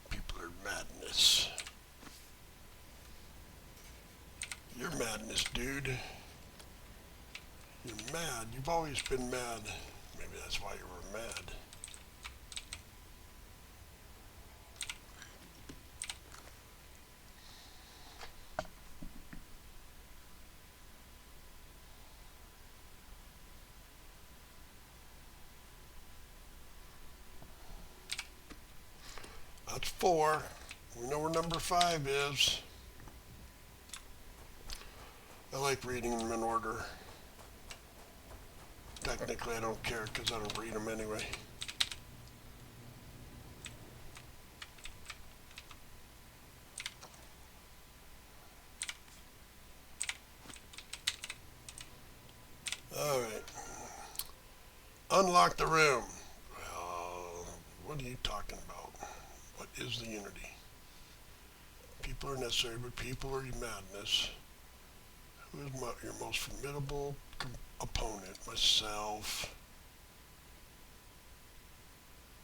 People are madness. You're madness, dude. You're mad. You've always been mad. Maybe that's why you were mad. That's 4. We know where number 5 is. I like reading them in order. Technically, I don't care because I don't read them anyway. All right. Unlock the room. Well, what are you talking about? What is the unity? People are necessary, but people are madness. Who is your most formidable opponent? Myself.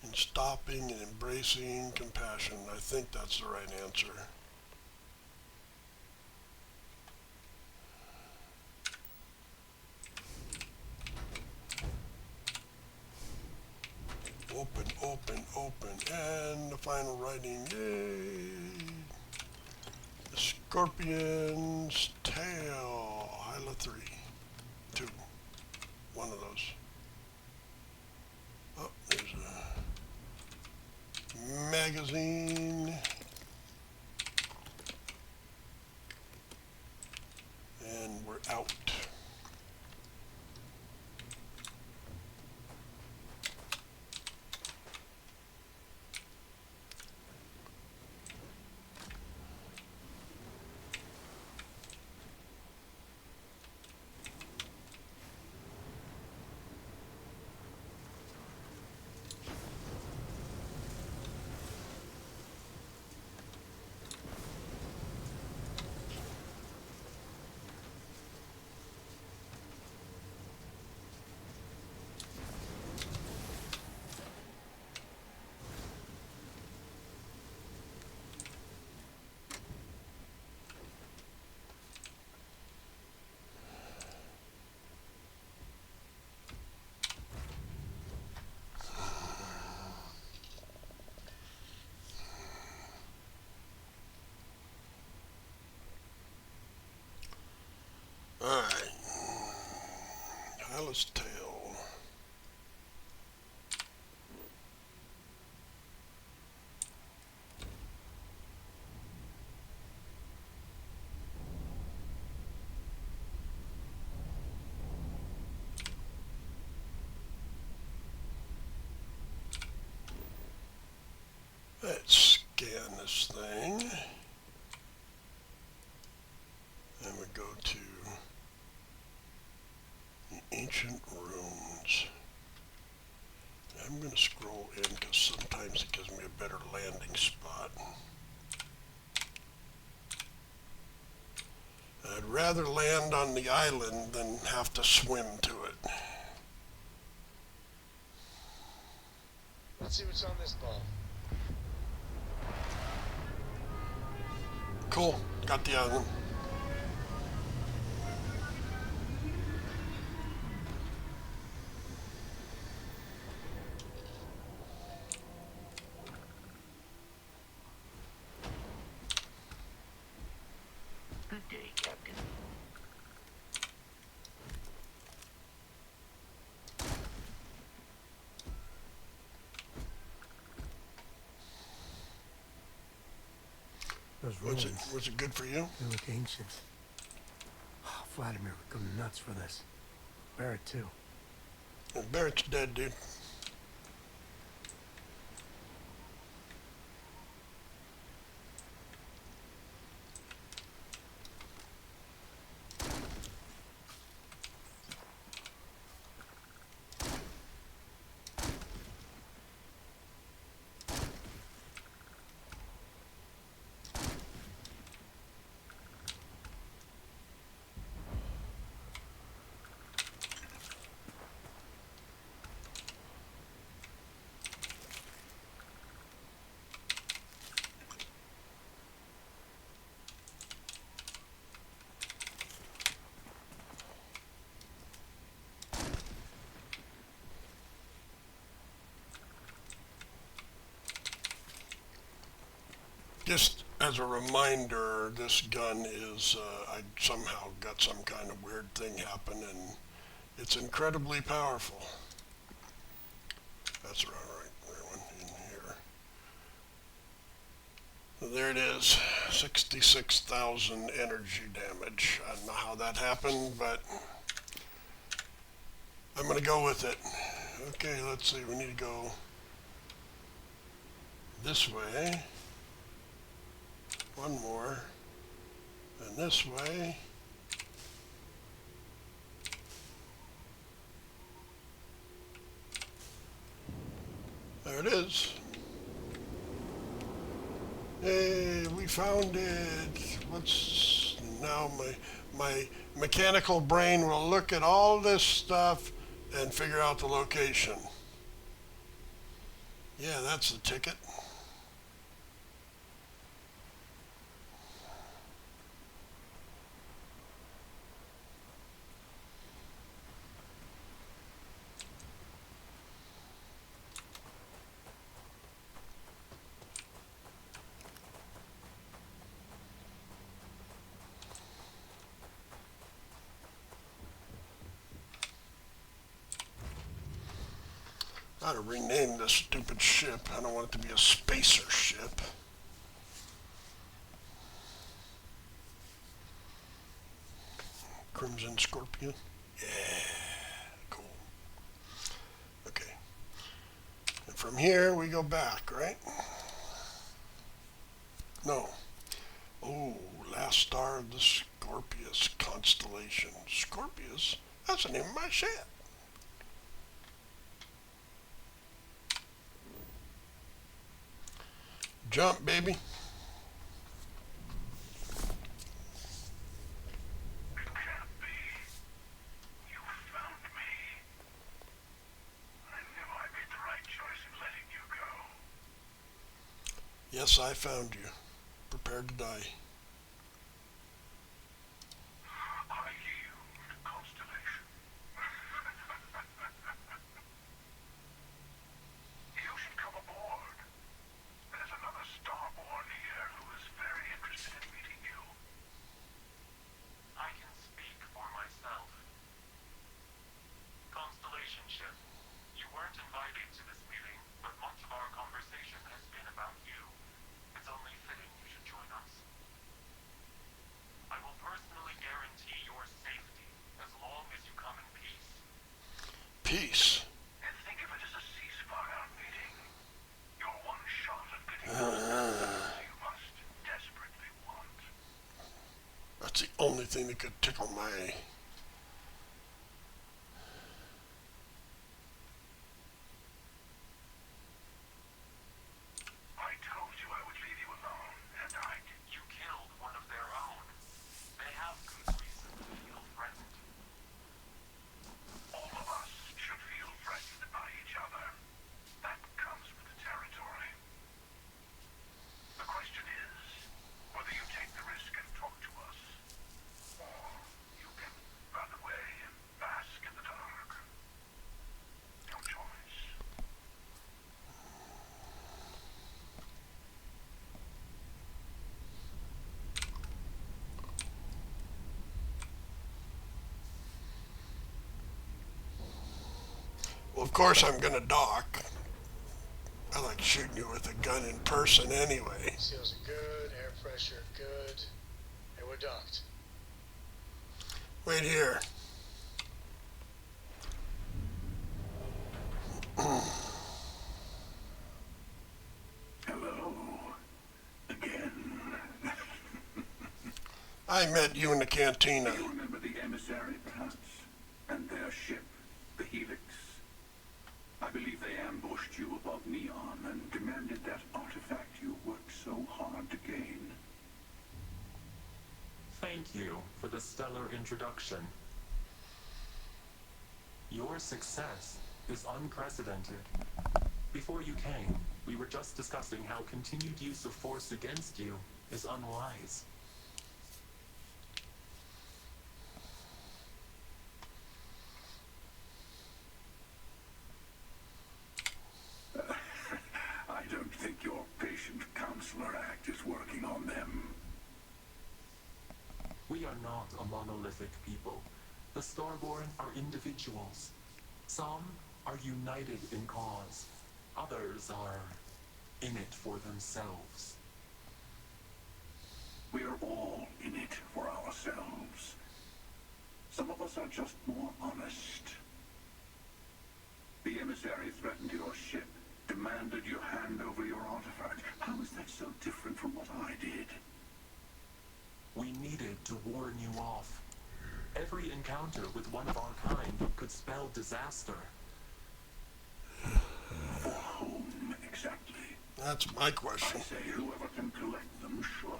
In stopping and embracing compassion. I think that's the right answer. Open, open, open. And the final writing. Yay! The Scorpion's Tail. Hyla 3. 2. One of those. Oh, there's a magazine. And we're out. Alright. Hyla's Tail. Let's scan this thing. And we go to the ancient ruins. I'm going to scroll in because sometimes it gives me a better landing spot. I'd rather land on the island than have to swim to it. Let's see what's on this ball. Cool. Got the island. Good day, Captain. Those Was ruins. it good for you? They look ancient. Vladimir would go nuts for this. Barrett, too. And Barrett's dead, dude. Just as a reminder, this gun is, I somehow got some kind of weird thing happen, and it's incredibly powerful. That's right, everyone, in here. So there it is, 66,000 energy damage. I don't know how that happened, but I'm going to go with it. Okay, let's see, we need to go this way. One more, and this way. There it is. Hey, we found it. What's now my mechanical brain will look at all this stuff and figure out the location. Yeah, that's the ticket. I ought to rename this stupid ship. I don't want it to be a spacer ship. Crimson Scorpion. Yeah, cool. Okay. And from here we go back, right? No. Oh, last star of the Scorpius constellation. Scorpius? That's the name of my ship. Jump, baby. Yes, I found you. Prepared to die. I yield, Constellation. You should come aboard. There's another Starborn here who is very interested in meeting you. I can speak for myself. Constellation ship, you weren't invited to this meeting, but much of our conversation has been about you. It's only fitting you should join us. I will personally guarantee your safety as long as you come in peace. Peace. And think of it as a ceasefire meeting. Your one shot at getting you must desperately want. That's the only thing that could tickle my... I told you I would leave you alone, and I did. You killed one of their own. They have good reason to feel threatened. All of us should feel threatened by each other. That comes with the territory. The question is whether you take the risk and talk to us, or you can run away and bask in the dark. Your choice. Well, of course I'm gonna dock. I like shooting you with a gun in person anyway. Seals are good, air pressure good. Hey, we're docked. Wait here. Hello. Again. I met you in the cantina. You remember the emissary, perhaps? And their ship, the Helix? I believe they ambushed you above Neon and demanded that artifact you worked so hard to gain. Thank you for the stellar introduction. Your success is unprecedented. Before you came, we were just discussing how continued use of force against you is unwise. I don't think your patient counselor act is working on them. We are not a monolithic people. The Starborn are individuals. Some are united in cause. Others are in it for themselves. We are all in it for ourselves. Some of us are just more honest. The emissary threatened your ship, demanded you hand over your artifact. How is that so different from what I did? We needed to warn you off. Every encounter with one of our kind could spell disaster. For whom, exactly? That's my question. I say whoever can collect them should.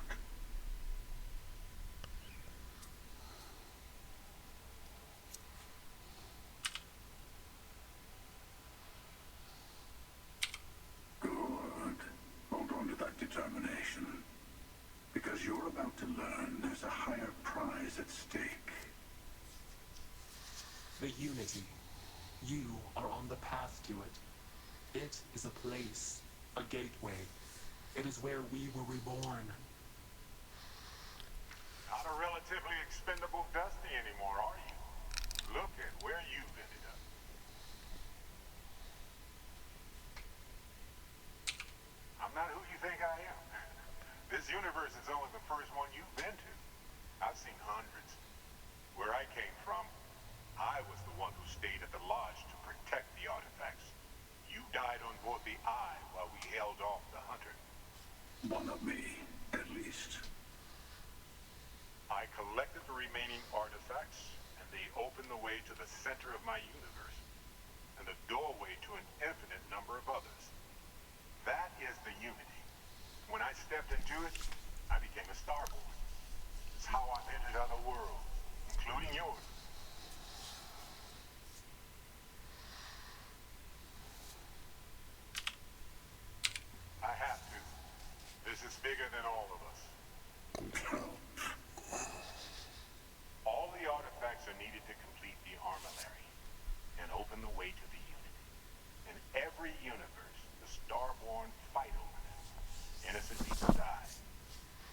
Good. Hold on to that determination. Because you're about to learn there's a higher prize at stake. The Unity. You are on the path to it. It is a place, a gateway. It is where we were reborn. Not a relatively expendable Dusty anymore, are you? Look at where you've ended up. I'm not who you think I am. This universe is only the first one you've been to. I've seen hundreds. Where I came from, I was the one who stayed at the lodge to protect the artifacts. You died on board the Eye while we held off the Hunter. One of me, at least. I collected the remaining artifacts, and they opened the way to the center of my universe, and the doorway to an infinite number of others. That is the Unity. When I stepped into it, I became a Starborn. It's how I've entered other worlds, including yours. I have to. This is bigger than all of us. All the artifacts are needed to complete the armillary and open the way to the Unity. In every universe, the Starborn fight over them. Innocent people die.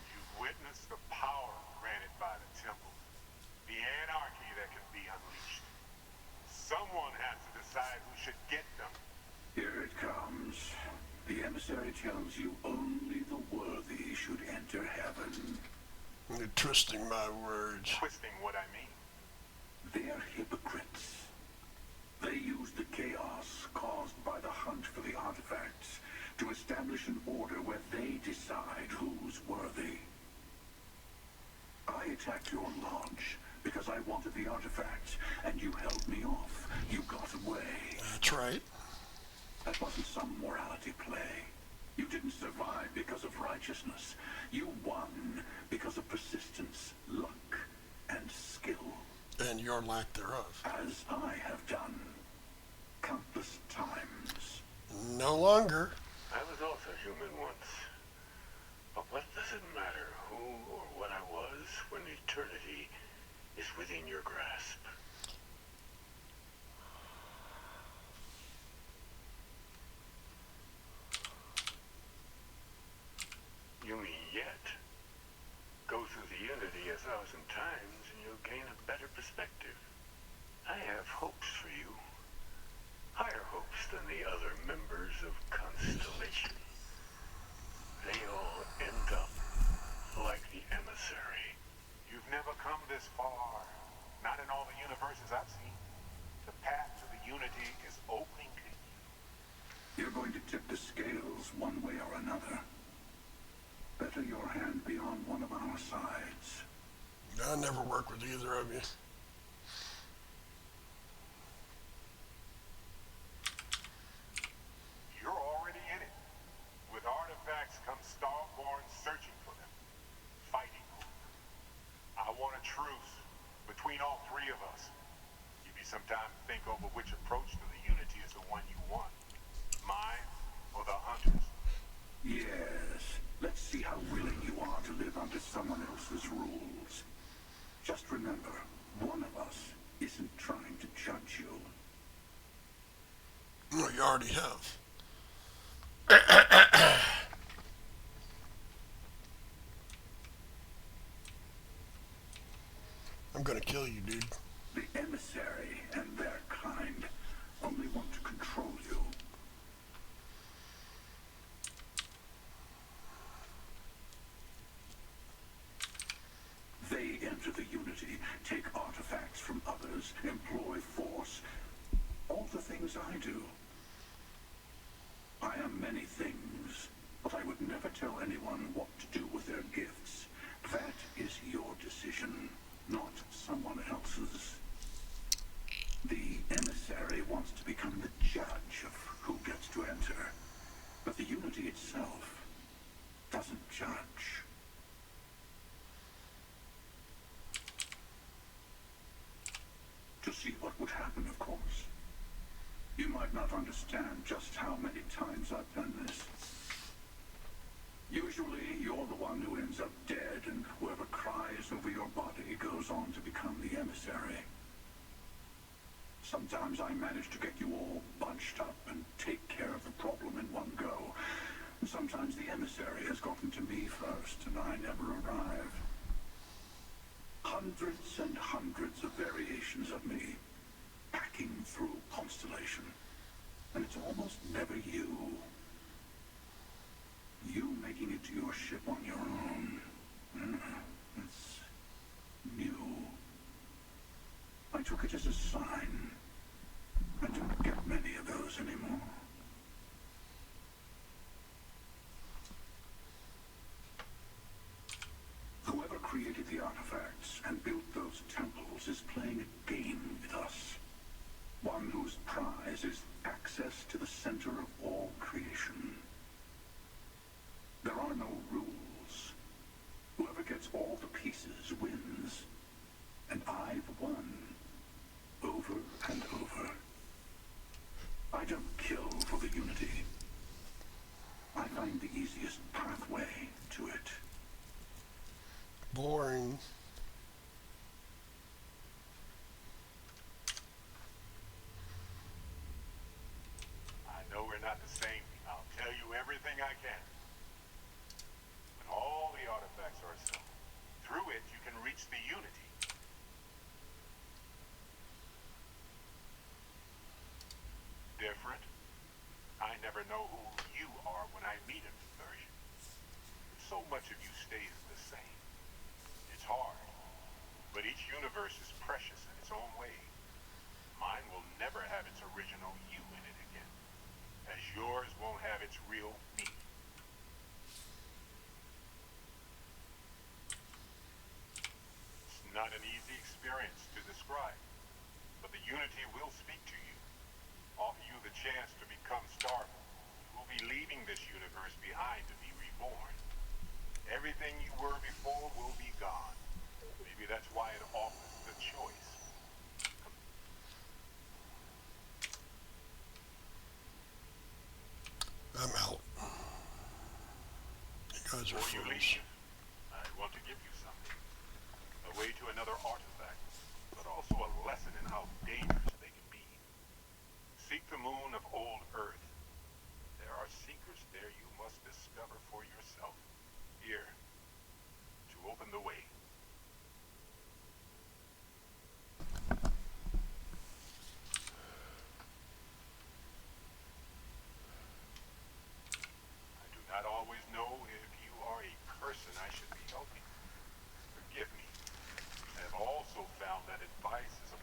You've witnessed the power granted by the temple, the anarchy that can be unleashed. Someone has to decide who should get them. Here it comes. The emissary tells you only the worthy should enter heaven. You're twisting my words. Twisting what I mean. They're hypocrites. They use the chaos caused by the hunt for the artifacts to establish an order where they decide who's worthy. I attacked your lodge because I wanted the artifacts, and you held me off. You got away. That's right. That wasn't some morality play. You didn't survive because of righteousness. You won because of persistence, luck, and skill. And your lack thereof. As I have done countless times. No longer. I was also human once. But what does it matter who or what I was when eternity is within your grasp? You mean yet? Go through the Unity 1,000 times and you'll gain a better perspective. I have hopes for you. Higher hopes than the other members of Constellation. They all end up like the emissary. You've never come this far. universes I've seen, the path to the Unity is opening to you. You're going to tip the scales one way or another. Better your hand be on one of our sides. I'll never work with either of you. You're already in it. With artifacts comes Starborn searching for them, fighting for them. I want a truce between all three of us. Give you some time to think over which approach to the Unity is the one you want. Mine or the Hunters? Yes. Let's see how willing you are to live under someone else's rules. Just remember, one of us isn't trying to judge you. Well, you already have. I'm gonna kill you, dude. The emissary and their kind only want to control you. They enter the Unity, take artifacts from others, employ force. All the things I do. I am many things, but I would never tell anyone what to do with their gifts. That is your decision, not someone else's. The emissary wants to become the judge of who gets to enter, but the Unity itself doesn't judge. To see what would happen, of course. You might not understand just how many times I've done this. Usually, you're the one who ends up dead, and whoever cries over your body goes on to become the emissary. Sometimes I manage to get you all bunched up and take care of the problem in one go. And sometimes the emissary has gotten to me first, and I never arrive. Hundreds and hundreds of variations of me, packing through Constellation. And it's almost never you. You making it to your ship on your own. It's new. I took it as a sign. I don't get many of those anymore. Whoever created the artifacts and built those temples is playing a game with us. One whose prize is access to the center of all creation. There are no rules. Whoever gets all the pieces wins. And I've won. Over and over. I don't kill for the Unity. I find the easiest pathway to it. Boring. I know we're not the same. I'll tell you everything I can. But all the artifacts are assembled. Through it, you can reach the Unity. Different? I never know who you are when I meet a new version. So much of you stays the same. It's hard, but each universe is precious in its own way. Mine will never have its original you in it again, as yours won't have its real me. It's not an easy experience to describe, but the Unity will speak to you, offer you the chance to become Starborn. You will be leaving this universe behind to be reborn. Everything you were before will be gone. Maybe that's why it offers the choice. I'm out. You guys are Before you fools. leave, I want to give you something. A way to another artifact, but also a lesson in how dangerous they can be. Seek the moon of old Earth. There are secrets there you must discover for yourself. Here, to open the way. I do not always know if you are a person I should be helping. Forgive me. I have also found that advice is a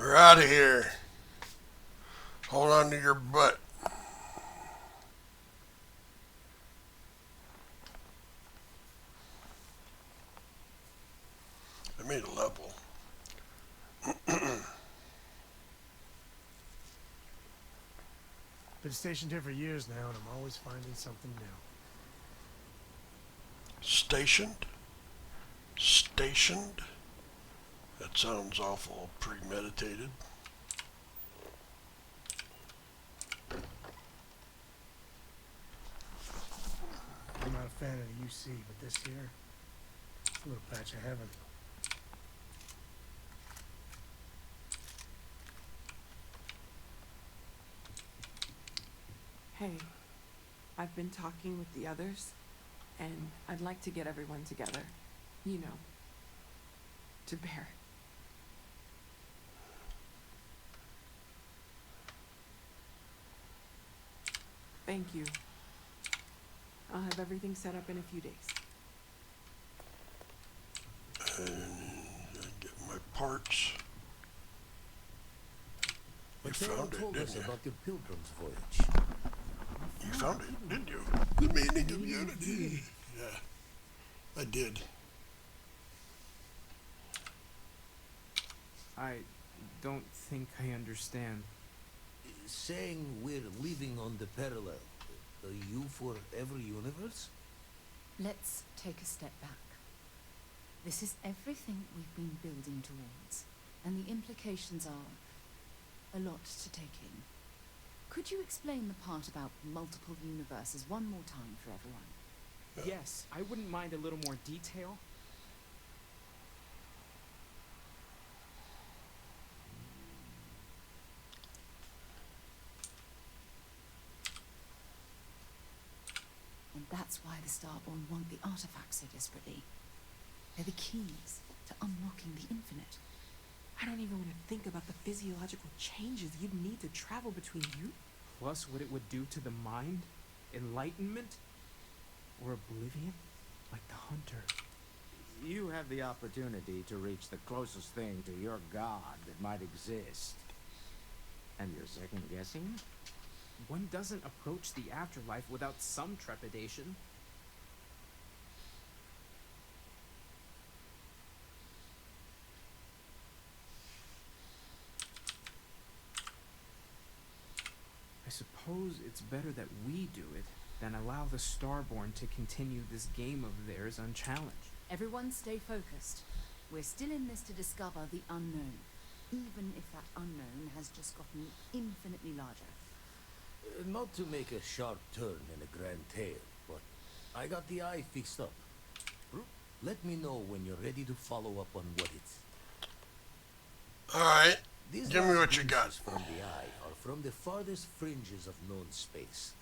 We're out of here. Hold on to your butt. I made a level. Been stationed here for years now, and I'm always finding something new. Stationed? Stationed? That sounds awful premeditated. I'm not a fan of the UC, but this here, it's a little patch of heaven. Hey, I've been talking with the others, and I'd like to get everyone together. You know, to bear. Thank you. I'll have everything set up in a few days. And get my parts. You found it, didn't you? About your pilgrim's voyage. You found it, didn't you? The meaning of unity. Yeah, I did. I don't think I understand. Saying we're living on the parallel, are you for every universe? Let's take a step back. This is everything we've been building towards, and the implications are a lot to take in. Could you explain the part about multiple universes one more time for everyone? Yes, I wouldn't mind a little more detail. And that's why the Starborn want the artifacts so desperately. They're the keys to unlocking the infinite. I don't even want to think about the physiological changes you'd need to travel between you. Plus what it would do to the mind, enlightenment, or oblivion, like the hunter. You have the opportunity to reach the closest thing to your god that might exist. And you're second guessing? One doesn't approach the afterlife without some trepidation. I suppose it's better that we do it than allow the Starborn to continue this game of theirs unchallenged. Everyone stay focused. We're still in this to discover the unknown, even if that unknown has just gotten infinitely larger. Not to make a sharp turn in a grand tale, but I got the eye fixed up. Let me know when you're ready to follow up on what it's... Alright, These give me last what you got. glimpses from the eye are from the farthest fringes of known space.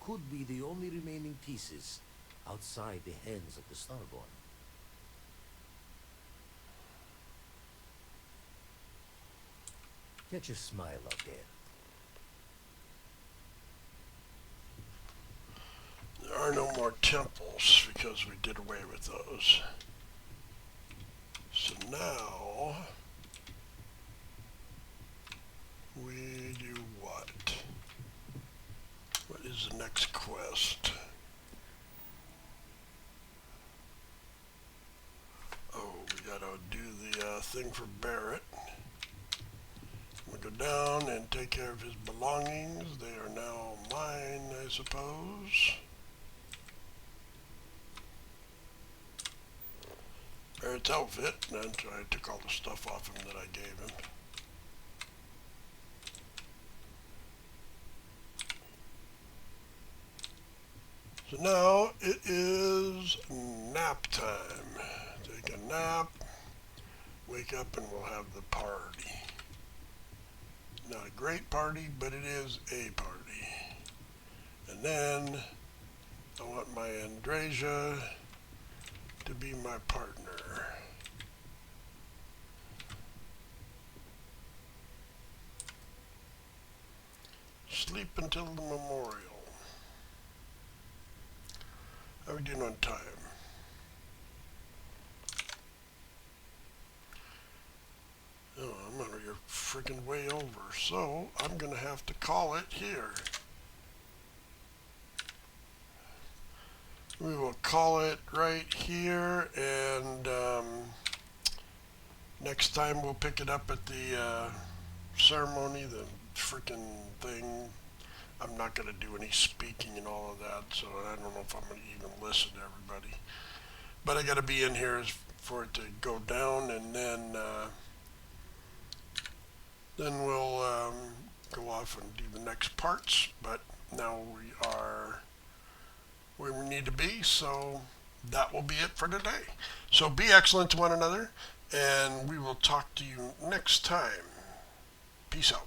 Could be the only remaining pieces outside the hands of the Starborn. Catch a smile out there. There are no more temples because we did away with those. So now we do what? What is the next quest? Oh, we gotta do the thing for Barrett. We go down and take care of his belongings. They are now mine, I suppose. Barrett's outfit, and I took all the stuff off him that I gave him. So now it is nap time. Take a nap, wake up, and we'll have the party. Not a great party, but it is a party. And then I want my Andrasia to be my partner. Sleep until the memorial. How are we doing on time? Oh, I'm under your freaking way over. So I'm going to have to call it here. We will call it right here, and next time we'll pick it up at the ceremony, the freaking thing. I'm not going to do any speaking and all of that, so I don't know if I'm going to even listen to everybody. But I got to be in here for it to go down, and then we'll go off and do the next parts. But now we are where we need to be, so that will be it for today. So be excellent to one another, and we will talk to you next time. Peace out.